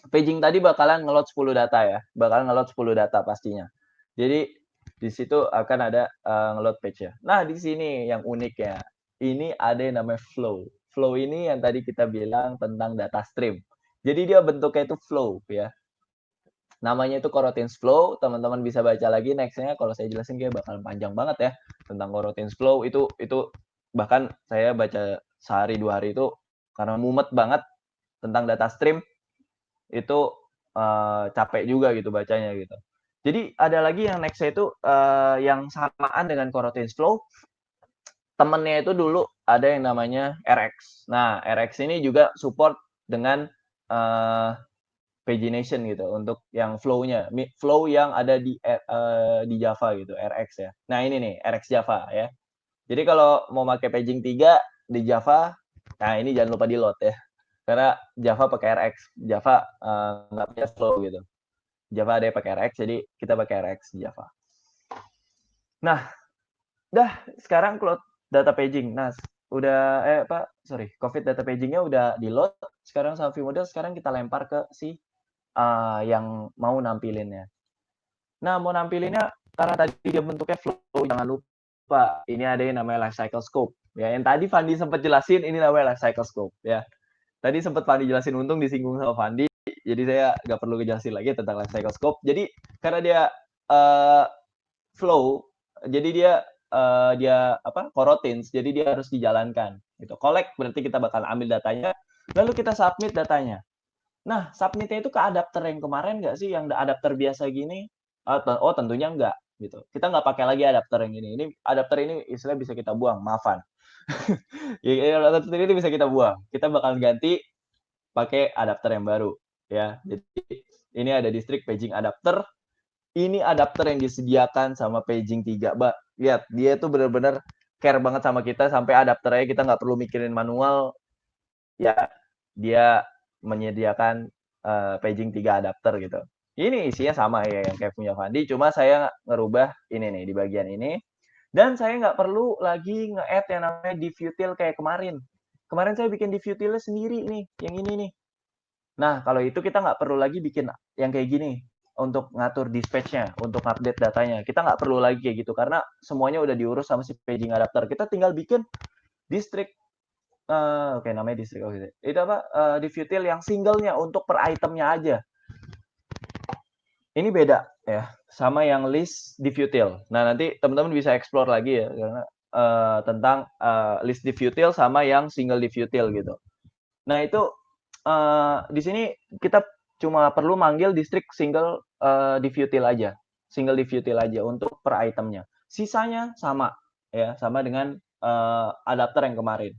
Paging tadi bakalan ngeload 10 data ya, bakalan ngeload 10 data pastinya. Jadi di situ akan ada ngeload page-nya. Nah, di sini yang unik ya. Ini ada yang namanya flow. Flow ini yang tadi kita bilang tentang data stream. Jadi dia bentuknya itu flow ya. Namanya itu coroutines flow, teman-teman bisa baca lagi next-nya kalau saya jelasin kayak bakal panjang banget ya tentang coroutines flow itu bahkan saya baca sehari 2 hari itu karena mumet banget tentang data stream itu capek juga gitu bacanya gitu. Jadi ada lagi yang next-nya itu yang samaan dengan coroutines flow. Temennya itu dulu ada yang namanya RX. Nah, RX ini juga support dengan pagination gitu untuk yang flow-nya. Flow yang ada di Java gitu, RX ya. Nah, ini nih RX Java ya. Jadi kalau mau pakai paging 3 di Java, nah ini jangan lupa di-load ya. Karena Java pakai RX, Java nggak punya flow gitu. Java ada yang pakai RX, jadi kita pakai RX di Java. Nah, sekarang cloud data paging. Nah, udah COVID data pagingnya udah di-load. Sekarang sama view model, sekarang kita lempar ke si yang mau nampilinnya. Nah, mau nampilinnya karena tadi dia bentuknya flow, jangan lupa ini ada yang namanya life cycle scope. Ya, yang tadi Fandi sempat jelasin ini namanya life cycle scope ya. Tadi sempat Fandi jelasin, untung disinggung sama Fandi, jadi saya nggak perlu ngejelasin lagi tentang life cycle scope. Jadi karena dia flow, jadi dia coroutines, jadi dia harus dijalankan. Gitu. Collect berarti kita bakal ambil datanya, lalu kita submit datanya. Nah, submit-nya itu ke adapter yang kemarin nggak sih, yang adapter biasa gini? Oh, tentunya nggak, gitu. Kita nggak pakai lagi adapter yang ini. Ini adapter ini istilah bisa kita buang, maafan. Adapter ini bisa kita buang. Kita bakal ganti pakai adapter yang baru, ya. Jadi ini ada distrik paging adapter. Ini adapter yang disediakan sama paging 3, Mbak. Lihat, dia tuh benar-benar care banget sama kita sampai adapternya kita nggak perlu mikirin manual. Ya, dia menyediakan paging 3 adapter gitu. Ini isinya sama ya yang kayak punya Fandi, cuma saya ngerubah ini nih di bagian ini. Dan saya nggak perlu lagi nge-add yang namanya divutil kayak kemarin. Kemarin saya bikin divutilnya sendiri nih, yang ini nih. Nah, kalau itu kita nggak perlu lagi bikin yang kayak gini untuk ngatur dispatch-nya, untuk update datanya. Kita nggak perlu lagi kayak gitu karena semuanya udah diurus sama si paging adapter. Kita tinggal bikin distrik oke, namanya distrik gitu. Itu divutil yang singlenya untuk per itemnya aja. Ini beda ya sama yang list divutil. Nah, nanti teman-teman bisa explore lagi ya karena tentang list divutil sama yang single divutil gitu. Nah, itu di sini kita cuma perlu manggil distrik single divutil aja. Single divutil aja untuk per itemnya. Sisanya sama ya, sama dengan adapter yang kemarin.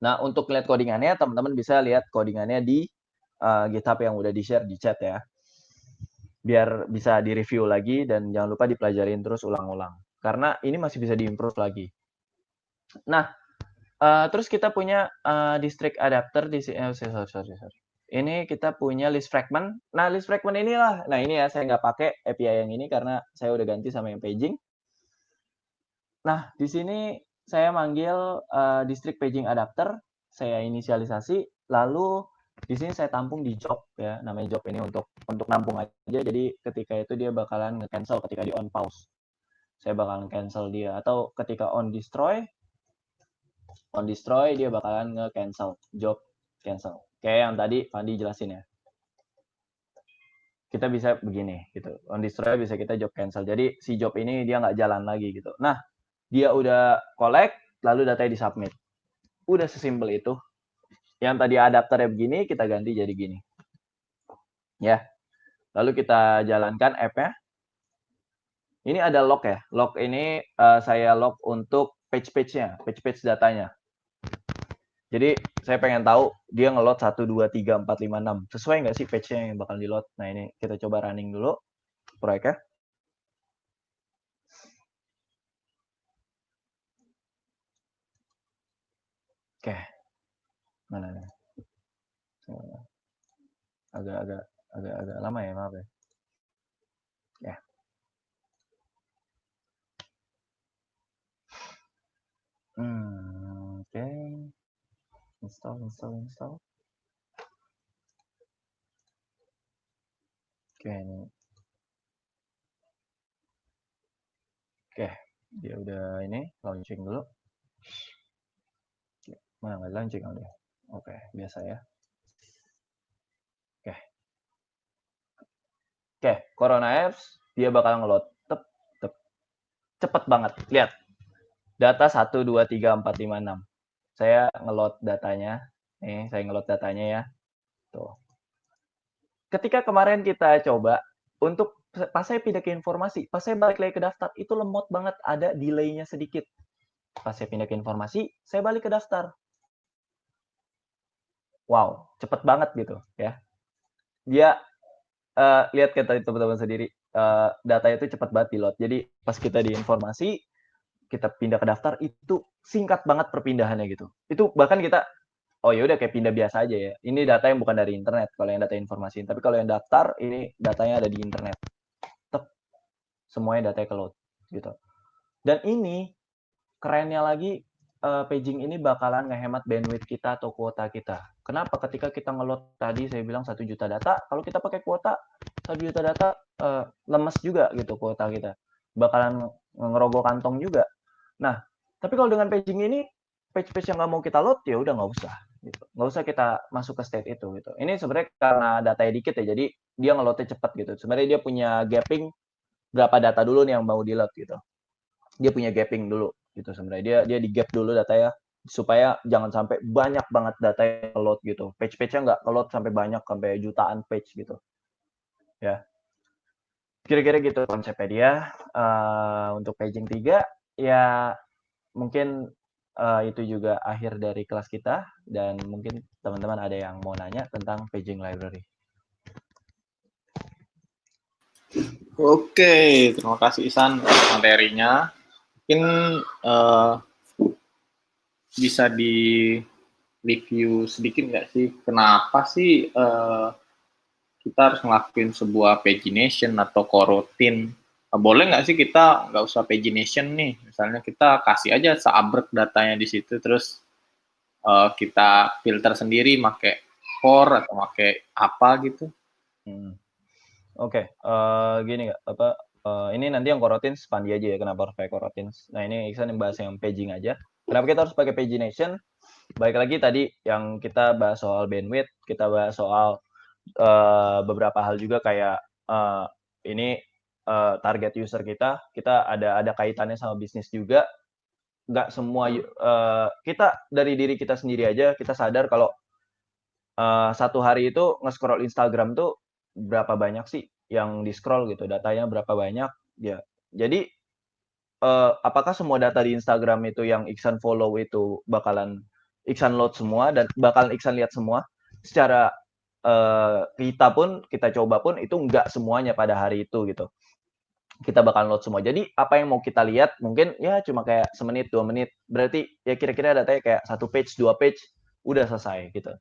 Nah, untuk lihat codingannya, teman-teman bisa lihat codingannya di GitHub yang udah di-share di chat ya. Biar bisa di-review lagi dan jangan lupa dipelajarin terus ulang-ulang. Karena ini masih bisa di-improve lagi. Nah, Terus kita punya district adapter di sini. Sorry. Ini kita punya list fragment. Nah, list fragment inilah. Nah, ini ya saya nggak pakai API yang ini karena saya udah ganti sama yang paging. Nah, di sini saya manggil district paging adapter, saya inisialisasi, lalu di sini saya tampung di job ya, namanya job ini untuk nampung aja. Jadi ketika itu dia bakalan nge-cancel ketika di on pause. Saya bakalan cancel dia atau ketika on destroy dia bakalan nge-cancel job cancel. Kayak yang tadi Fandi jelasin ya. Kita bisa begini gitu. On destroy bisa kita job cancel. Jadi si job ini dia nggak jalan lagi gitu. Nah, dia udah collect lalu datanya disubmit. Udah sesimpel itu. Yang tadi adapternya begini kita ganti jadi gini. Ya. Lalu kita jalankan app-nya. Ini ada log ya. Log ini saya log untuk page-nya, page datanya. Jadi saya pengen tahu dia nge-load 1, 2, 3, 4, 5, 6. Sesuai nggak sih page-nya yang bakal di-load? Nah ini kita coba running dulu proyeknya. Oke. Mana nih? Agak lama ya, maaf ya. Ya. Oke. Install. Oke, ini. Oke, dia udah ini launching dulu. Mana nggak launching dia? Oke, biasa ya. Oke, Corona Apps dia bakal nge-load. Cepet banget. Lihat. Data 1, 2, 3, 4, 5, 6. Saya nge-load datanya. Nih, saya nge-load datanya ya. Tuh. Ketika kemarin kita coba untuk pas saya pindah ke informasi, pas saya balik lagi ke daftar, itu lemot banget, ada delay-nya sedikit. Pas saya pindah ke informasi, saya balik ke daftar. Wow, cepet banget gitu ya. Dia lihat kita teman-teman sendiri, data itu cepat banget di-load. Jadi pas kita di informasi, kita pindah ke daftar itu singkat banget perpindahannya gitu. Itu bahkan kita oh ya udah kayak pindah biasa aja ya. Ini data yang bukan dari internet kalau yang data informasi. Tapi kalau yang daftar ini datanya ada di internet. Tetap semuanya datanya ke load gitu. Dan ini kerennya lagi paging ini bakalan ngehemat bandwidth kita atau kuota kita. Kenapa? Ketika kita nge-load tadi saya bilang 1 juta data, kalau kita pakai kuota 1 juta data lemes juga gitu kuota kita. Bakalan ngerogoh kantong juga. Nah, tapi kalau dengan paging ini page-page yang nggak mau kita load ya udah nggak usah gitu. Nggak usah kita masuk ke state itu gitu. Ini sebenarnya karena datanya dikit ya, jadi dia nge-loadnya cepat gitu. Sebenarnya dia punya gapping berapa data dulu nih yang mau di-load gitu. Dia punya gapping dulu gitu sebenarnya. Dia di gap dulu data ya supaya jangan sampai banyak banget data yang load gitu. Page-page-nya nggak load sampai banyak sampai jutaan page gitu. Ya. Kira-kira gitu konsepnya dia. Untuk paging 3 ya mungkin itu juga akhir dari kelas kita dan mungkin teman-teman ada yang mau nanya tentang paging library. Oke, terima kasih Isan materinya. Mungkin bisa di review sedikit nggak sih kenapa sih kita harus ngelakuin sebuah pagination atau coroutine? Boleh nggak sih kita nggak usah pagination nih, misalnya kita kasih aja seabrek datanya di situ, terus kita filter sendiri pakai for atau pakai apa gitu? Oke, gini nggak apa ini nanti yang coroutines Pandi aja ya kenapa harus pakai coroutines. Nah ini Iksan yang bahas yang paging aja. Kenapa kita harus pakai pagination? Baik lagi tadi yang kita bahas soal bandwidth, kita bahas soal beberapa hal juga kayak ini target user kita ada kaitannya sama bisnis juga. Nggak semua kita dari diri kita sendiri aja kita sadar kalau satu hari itu nge-scroll Instagram tuh berapa banyak sih yang di-scroll gitu, datanya berapa banyak ya. Jadi apakah semua data di Instagram itu yang Iksan follow itu bakalan Iksan load semua dan bakalan Iksan lihat semua? Secara kita coba pun itu enggak semuanya pada hari itu gitu. kita bakal load semua. Jadi apa yang mau kita lihat mungkin ya cuma kayak semenit, 2 menit. Berarti ya kira-kira datanya kayak 1 page, 2 page, udah selesai gitu.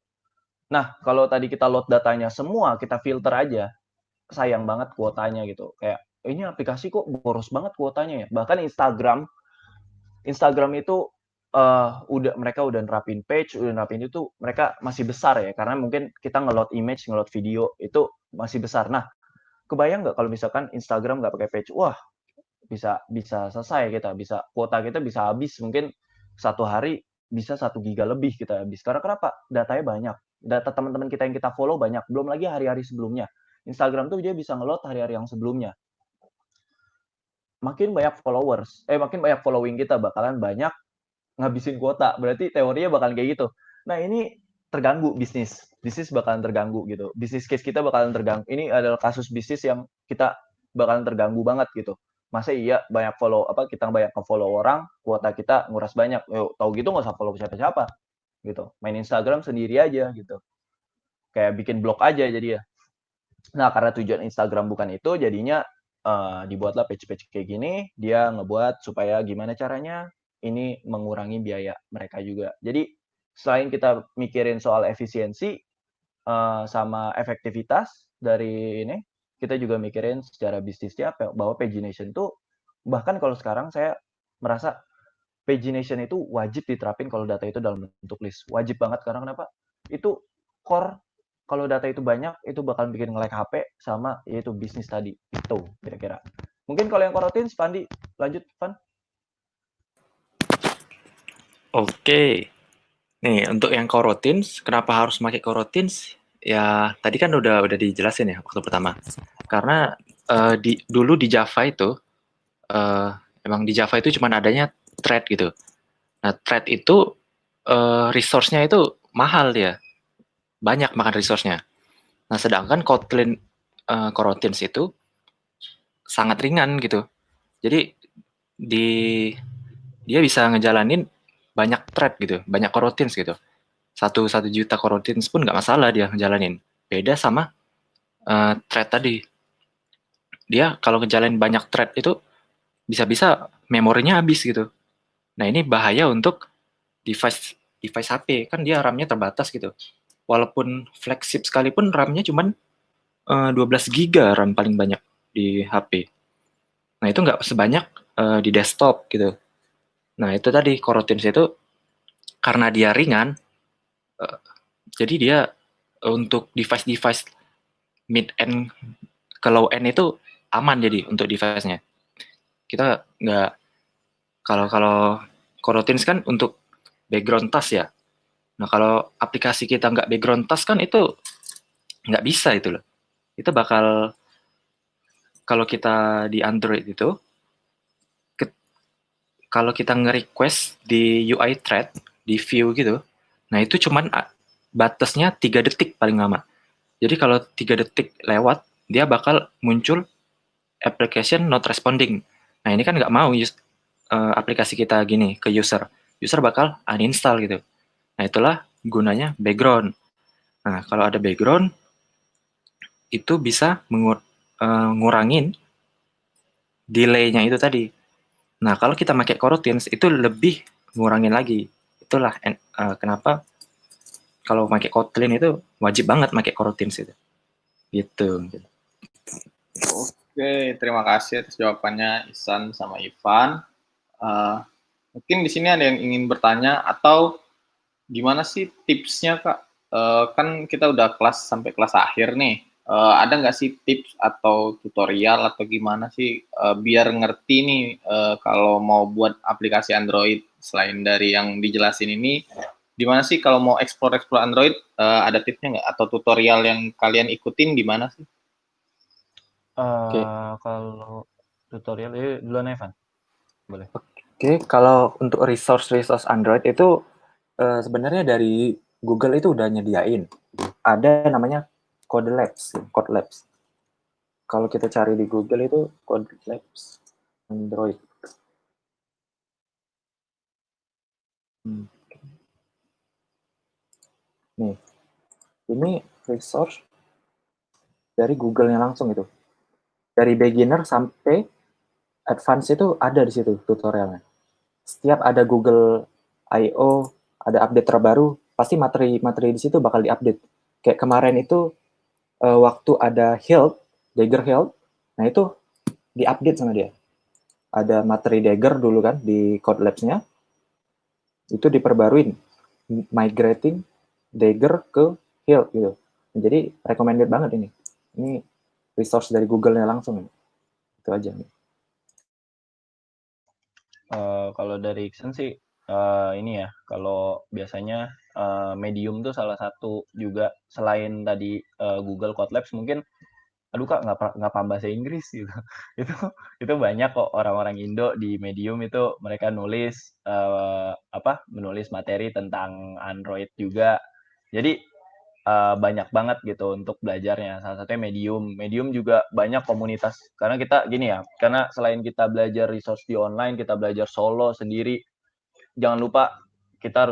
Nah, kalau tadi kita load datanya semua, kita filter aja, sayang banget kuotanya gitu. Kayak ini aplikasi kok boros banget kuotanya ya. Bahkan Instagram itu mereka udah nerapin page, udah nerapin itu mereka masih besar ya karena mungkin kita nge-load image, nge-load video itu masih besar. Nah, kebayang nggak kalau misalkan Instagram nggak pakai page? Wah, bisa bisa selesai kita, bisa kuota kita bisa habis mungkin satu hari bisa 1 giga lebih kita habis. Karena kenapa? Datanya banyak. Data teman-teman kita yang kita follow banyak, belum lagi hari-hari sebelumnya. Instagram tuh dia bisa nge-load hari-hari yang sebelumnya. Makin banyak makin banyak following kita bakalan banyak ngabisin kuota. Berarti teorinya bakalan kayak gitu. Nah, ini terganggu bisnis. Bisnis bakalan terganggu gitu. Bisnis case kita bakalan terganggu. Ini adalah kasus bisnis yang kita bakalan terganggu banget gitu. Masa iya kita banyak nge-follow orang, kuota kita nguras banyak. Yuk, tahu gitu nggak usah follow siapa-siapa gitu. Main Instagram sendiri aja gitu. Kayak bikin blog aja jadi ya. Nah, karena tujuan Instagram bukan itu, jadinya dibuatlah page-page kayak gini, dia ngebuat supaya gimana caranya ini mengurangi biaya mereka juga. Jadi selain kita mikirin soal efisiensi sama efektivitas dari ini, kita juga mikirin secara bisnisnya bahwa pagination tuh bahkan kalau sekarang saya merasa pagination itu wajib diterapin kalau data itu dalam bentuk list. Wajib banget karena kenapa? Itu core kalau data itu banyak itu bakal bikin nge-lag HP sama yaitu bisnis tadi. Itu kira-kira. Mungkin kalau yang coroutines Pandi lanjut Van. Oke. Nih, untuk yang coroutines, kenapa harus pakai coroutines? Ya, tadi kan udah dijelasin ya waktu pertama. Karena dulu di Java itu eh, emang di Java itu cuma adanya thread gitu. Nah, thread itu resource-nya itu mahal dia. Banyak makan resource-nya. Nah, sedangkan Kotlin coroutines itu sangat ringan gitu. Jadi di dia bisa ngejalanin banyak thread gitu, banyak coroutines gitu. Satu juta coroutines pun nggak masalah dia ngejalanin. Beda sama thread tadi. Dia kalau ngejalanin banyak thread itu bisa-bisa memorinya habis gitu. Nah, ini bahaya untuk device HP, kan dia RAM-nya terbatas gitu. Walaupun flagship sekalipun RAM-nya cuma 12 GB RAM paling banyak di HP. Nah, itu nggak sebanyak di desktop gitu. Nah, itu tadi coroutines itu karena dia ringan, jadi dia untuk device-device mid-end ke low-end itu aman jadi untuk device-nya. Kita nggak, kalau coroutines kan untuk background task ya. Nah, kalau aplikasi kita nggak background task kan itu nggak bisa itu loh. Itu bakal, kalau kita di Android itu, kalau kita nge-request di UI thread, di view gitu, nah itu cuman batasnya 3 detik paling lama. Jadi kalau 3 detik lewat, dia bakal muncul application not responding. Nah, ini kan nggak mau aplikasi kita gini ke user. User bakal uninstall gitu. Nah, itulah gunanya background. Nah, kalau ada background, itu bisa ngurangin delay-nya itu tadi. Nah, kalau kita pakai coroutines, itu lebih ngurangin lagi. Itulah kenapa kalau pakai Kotlin itu wajib banget pakai coroutines itu. Gitu. Oke, terima kasih atas jawabannya Ihsan sama Ivan. Mungkin di sini ada yang ingin bertanya atau gimana sih tipsnya Kak? Kan kita udah sampai kelas akhir nih. Ada nggak sih tips atau tutorial atau gimana sih biar ngerti nih kalau mau buat aplikasi Android selain dari yang dijelasin ini, gimana sih kalau mau explore Android ada tipsnya nggak atau tutorial yang kalian ikutin gimana sih? Oke. Kalau tutorial duluan Evan. Boleh. Oke, kalau untuk resource Android itu sebenarnya dari Google itu udah nyediain. Ada namanya Code Labs. Kalau kita cari di Google itu Code Labs Android. Nih, ini resource dari Google-nya langsung itu. Dari beginner sampai advance itu ada di situ tutorialnya. Setiap ada Google I/O, ada update terbaru, pasti materi-materi di situ bakal diupdate. Kayak kemarin itu waktu ada Dagger Hilt, nah itu diupdate sama dia. Ada materi Dagger dulu kan di Code Labs-nya, itu diperbaruin, migrating Dagger ke Hilt gitu. Jadi recommended banget ini. Ini resource dari Google-nya langsung. Itu aja. Kalau dari Iksan sih ini ya, kalau biasanya Medium tuh salah satu juga selain tadi Google Code Labs mungkin, aduh Kak nggak paham bahasa Inggris gitu. itu itu banyak kok orang-orang Indo di Medium itu mereka nulis menulis materi tentang Android juga. Jadi banyak banget gitu untuk belajarnya. Salah satunya Medium. Medium juga banyak komunitas. Karena kita gini ya, karena selain kita belajar resource di online, kita belajar solo sendiri. Jangan lupa kita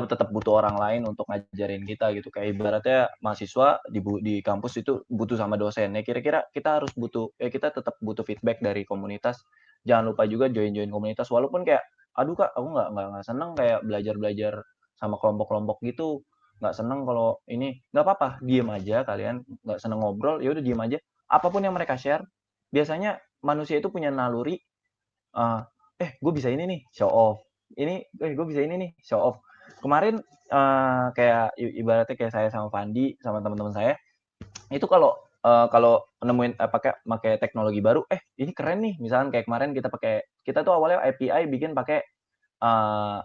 tetap butuh orang lain untuk ngajarin kita gitu. Kayak ibaratnya mahasiswa di kampus itu butuh sama dosen. Ya kira-kira kita harus kita tetap butuh feedback dari komunitas. Jangan lupa juga join komunitas walaupun kayak aduh Kak, aku nggak seneng kayak belajar sama kelompok-kelompok gitu. Nggak seneng kalau ini, nggak apa-apa, diem aja kalian, nggak seneng ngobrol, ya udah diem aja. Apapun yang mereka share, biasanya manusia itu punya naluri, gue bisa ini nih, show off. Gue bisa ini nih, show off. Kemarin kayak ibaratnya kayak saya sama Fandi, sama teman-teman saya, itu kalau nemuin pakai teknologi baru, ini keren nih. Misalkan kayak kemarin kita tuh awalnya API bikin pakai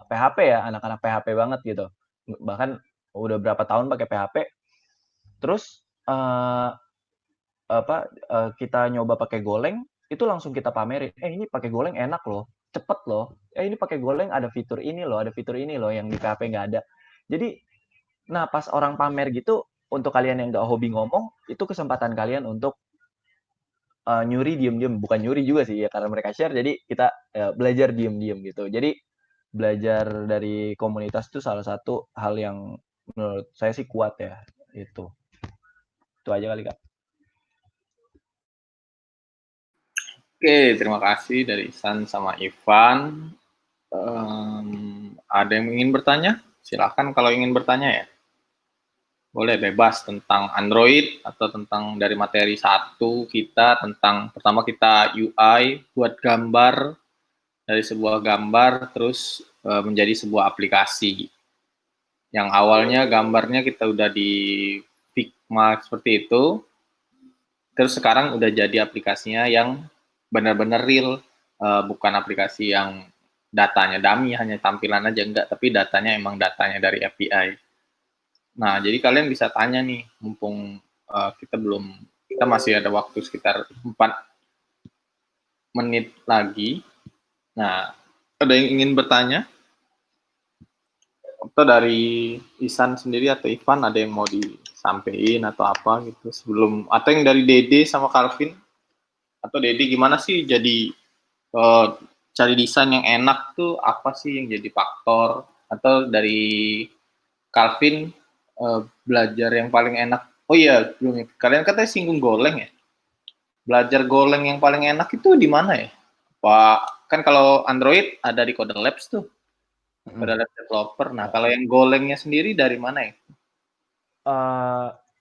PHP ya, anak-anak PHP banget gitu. Bahkan udah berapa tahun pakai PHP. Terus kita nyoba pakai Golang, itu langsung kita pamerin. Ini pakai Golang enak loh, cepet loh. Ini pakai Golang ada fitur ini loh yang di PHP nggak ada. Jadi, nah pas orang pamer gitu, untuk kalian yang nggak hobi ngomong, itu kesempatan kalian untuk nyuri diem-diem. Bukan nyuri juga sih ya, karena mereka share, jadi kita belajar diem-diem gitu. Jadi belajar dari komunitas itu salah satu hal yang menurut saya sih kuat ya. Itu aja kali Kak. Oke, terima kasih dari San sama Ivan. Ada yang ingin bertanya? Silahkan kalau ingin bertanya ya. Boleh bebas tentang Android atau tentang dari materi satu kita tentang pertama kita UI buat gambar dari sebuah gambar terus menjadi sebuah aplikasi. Yang awalnya gambarnya kita udah di Figma seperti itu, terus sekarang udah jadi aplikasinya yang benar-benar real, bukan aplikasi yang datanya dummy, hanya tampilan aja, enggak, tapi datanya emang datanya dari API. Nah, jadi kalian bisa tanya nih, mumpung kita masih ada waktu sekitar 4 menit lagi. Nah, ada yang ingin bertanya? Atau dari Isan sendiri atau Ivan ada yang mau disampaikan atau apa gitu sebelum, atau yang dari Dede sama Calvin? Atau Dede gimana sih jadi cari desain yang enak tuh apa sih yang jadi faktor? Atau dari Calvin belajar yang paling enak? Oh iya, belum. Kalian katanya singgung Golang ya? Belajar Golang yang paling enak itu di mana ya? Pak, kan kalau Android ada di Code Labs tuh. Code Labs developer. Nah, kalau yang Golangnya sendiri dari mana ya?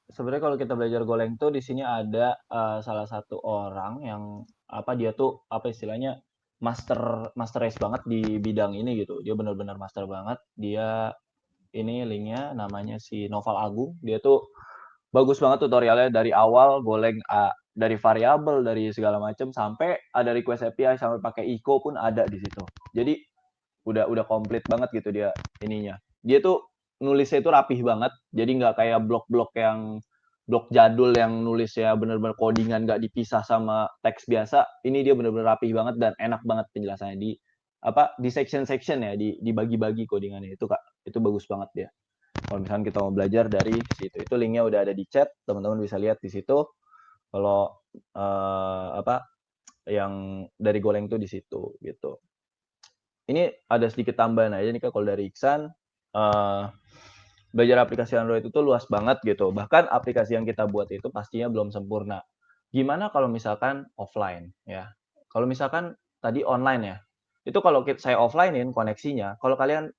Sebenarnya kalau kita belajar Golang tuh di sini ada salah satu orang yang dia tuh istilahnya master race banget di bidang ini gitu. Dia benar-benar master banget. Dia ini linknya namanya si Noval Agung. Dia tuh bagus banget tutorialnya dari awal Golang dari variabel dari segala macam sampai ada request API sampai pakai ICO pun ada di situ. Jadi udah komplit banget gitu dia ininya. Dia tuh nulisnya itu rapih banget. Jadi nggak kayak blok jadul yang nulisnya bener-bener codingan nggak dipisah sama teks biasa. Ini dia bener-bener rapih banget dan enak banget penjelasannya di section-section ya, dibagi-bagi codingannya itu Kak. Itu bagus banget dia. Kalau misalnya kita mau belajar dari situ, itu linknya udah ada di chat, teman-teman bisa lihat di situ. Kalau yang dari Golang tuh di situ gitu. Ini ada sedikit tambahan aja nih Kak, kalau dari Iksan, belajar aplikasi Android itu luas banget gitu. Bahkan aplikasi yang kita buat itu pastinya belum sempurna. Gimana kalau misalkan offline ya? Kalau misalkan tadi online ya. Itu kalau saya offline-in koneksinya, kalau kalian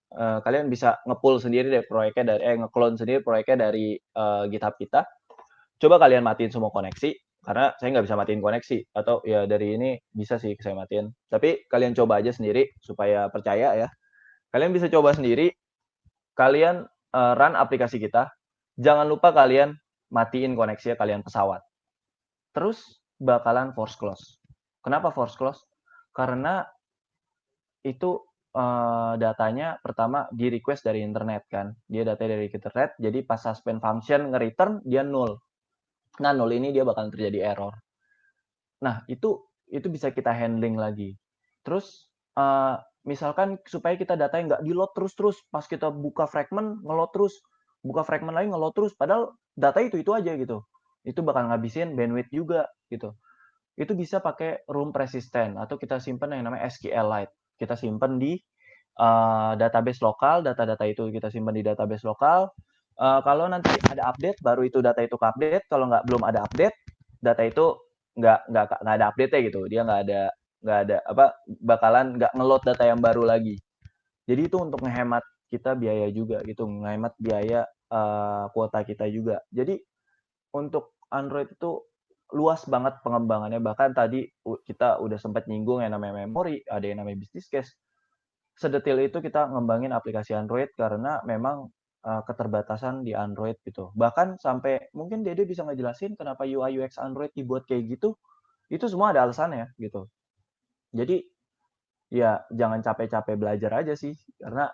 bisa nge-pull sendiri dari proyeknya nge-clone sendiri proyeknya dari GitHub kita. Coba kalian matiin semua koneksi, karena saya nggak bisa matiin koneksi, atau ya dari ini bisa sih saya matiin. Tapi kalian coba aja sendiri supaya percaya ya. Kalian bisa coba sendiri, kalian run aplikasi kita, jangan lupa kalian matiin koneksinya kalian pesawat. Terus bakalan force close. Kenapa force close? Karena itu datanya pertama di request dari internet kan. Dia data dari internet, jadi pas suspend function nge-return dia null. Nah, null ini dia bakal terjadi error. Nah, itu bisa kita handling lagi. Terus misalkan supaya kita datanya nggak di-load terus-terus, pas kita buka fragment nge-load terus, buka fragment lagi nge-load terus, padahal data itu aja gitu. Itu bakal ngabisin bandwidth juga gitu. Itu bisa pakai room persistent atau kita simpan yang namanya SQLite. Kita simpan di database lokal, data-data itu kita simpan di database lokal. Kalau nanti ada update, baru itu data itu ke-update. Kalau belum ada update, data itu nggak ada update-nya gitu. Dia nggak ada bakalan nggak nge-load data yang baru lagi. Jadi itu untuk ngehemat kita biaya juga gitu, ngehemat biaya kuota kita juga. Jadi untuk Android itu luas banget pengembangannya. Bahkan tadi kita udah sempat nyinggung yang namanya memori, ada yang namanya business case. Sedetail itu kita ngembangin aplikasi Android karena memang keterbatasan di Android gitu. Bahkan sampai mungkin Dede bisa ngejelasin kenapa UI UX Android dibuat kayak gitu. Itu semua ada alasannya gitu. Jadi ya jangan capek-capek belajar aja sih, karena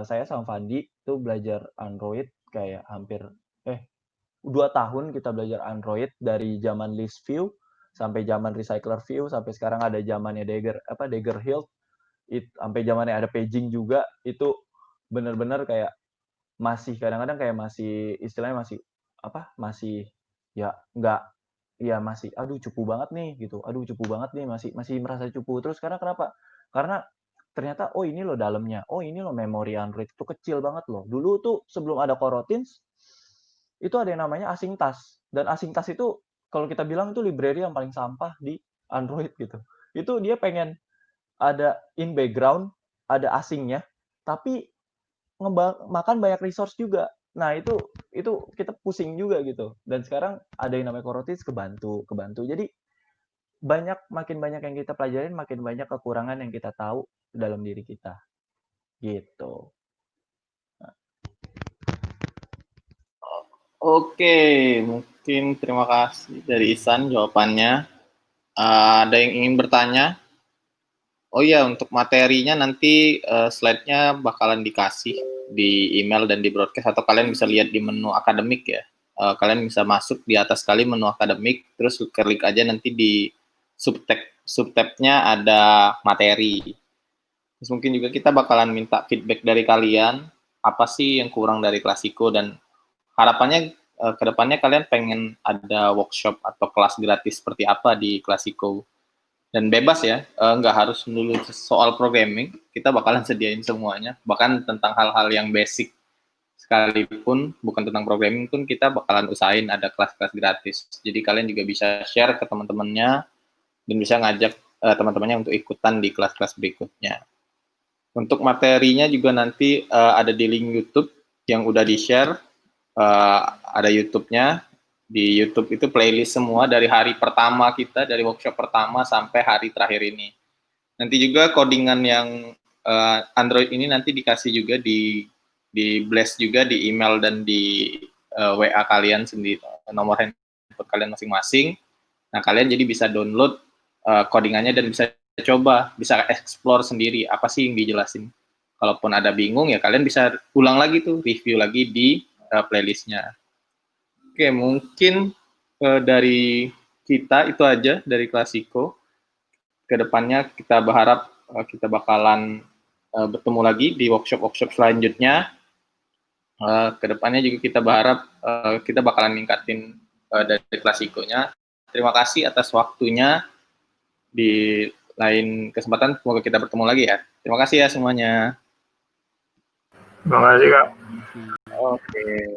saya sama Fandi itu belajar Android kayak hampir 2 tahun kita belajar Android dari zaman list view sampai zaman recycler view sampai sekarang ada zamannya Dagger Hill, sampai zamannya ada paging juga. Itu benar-benar kayak masih kadang-kadang kayak masih istilahnya masih ya nggak ya masih aduh cupu banget nih gitu, masih merasa cupu terus. Karena kenapa? Karena ternyata ini loh dalamnya, ini loh memori Android itu kecil banget loh. Dulu tuh sebelum ada coroutines itu ada yang namanya async task, dan async task itu kalau kita bilang itu library yang paling sampah di Android gitu. Itu dia pengen ada in background, ada async-nya, tapi makan banyak resource juga. Nah, itu kita pusing juga gitu. Dan sekarang ada yang namanya coroutines kebantu. Jadi makin banyak yang kita pelajarin, makin banyak kekurangan yang kita tahu dalam diri kita. Gitu. Oke, mungkin terima kasih dari Ihsan jawabannya. Ada yang ingin bertanya? Oh iya, untuk materinya nanti slide-nya bakalan dikasih di email dan di broadcast, atau kalian bisa lihat di menu akademik ya. Kalian bisa masuk di atas kali menu akademik, terus klik aja nanti di subtab-nya ada materi. Terus mungkin juga kita bakalan minta feedback dari kalian, apa sih yang kurang dari Classico, dan harapannya kedepannya kalian pengen ada workshop atau kelas gratis seperti apa di Classico. Dan bebas ya, nggak harus dulu soal programming, kita bakalan sediain semuanya, bahkan tentang hal-hal yang basic sekalipun, bukan tentang programming pun kita bakalan usahain ada kelas-kelas gratis. Jadi kalian juga bisa share ke teman-temannya, dan bisa ngajak teman-temannya untuk ikutan di kelas-kelas berikutnya. Untuk materinya juga nanti ada di link YouTube yang udah di-share, ada YouTube-nya. Di YouTube itu playlist semua dari hari pertama kita, dari workshop pertama sampai hari terakhir ini. Nanti juga codingan yang Android ini nanti dikasih juga di blast juga di email dan di WA kalian sendiri, nomor handphone kalian masing-masing. Nah, kalian jadi bisa download codingannya dan bisa coba, bisa explore sendiri apa sih yang dijelasin. Kalaupun ada bingung ya kalian bisa ulang lagi tuh, review lagi di playlistnya. Oke, mungkin dari kita itu aja dari Classico. Kedepannya kita berharap kita bakalan bertemu lagi di workshop-workshop selanjutnya. Kedepannya juga kita berharap kita bakalan ningkatin dari Classico-nya. Terima kasih atas waktunya. Di lain kesempatan semoga kita bertemu lagi ya. Terima kasih ya semuanya. Terima kasih, Kak. Oke.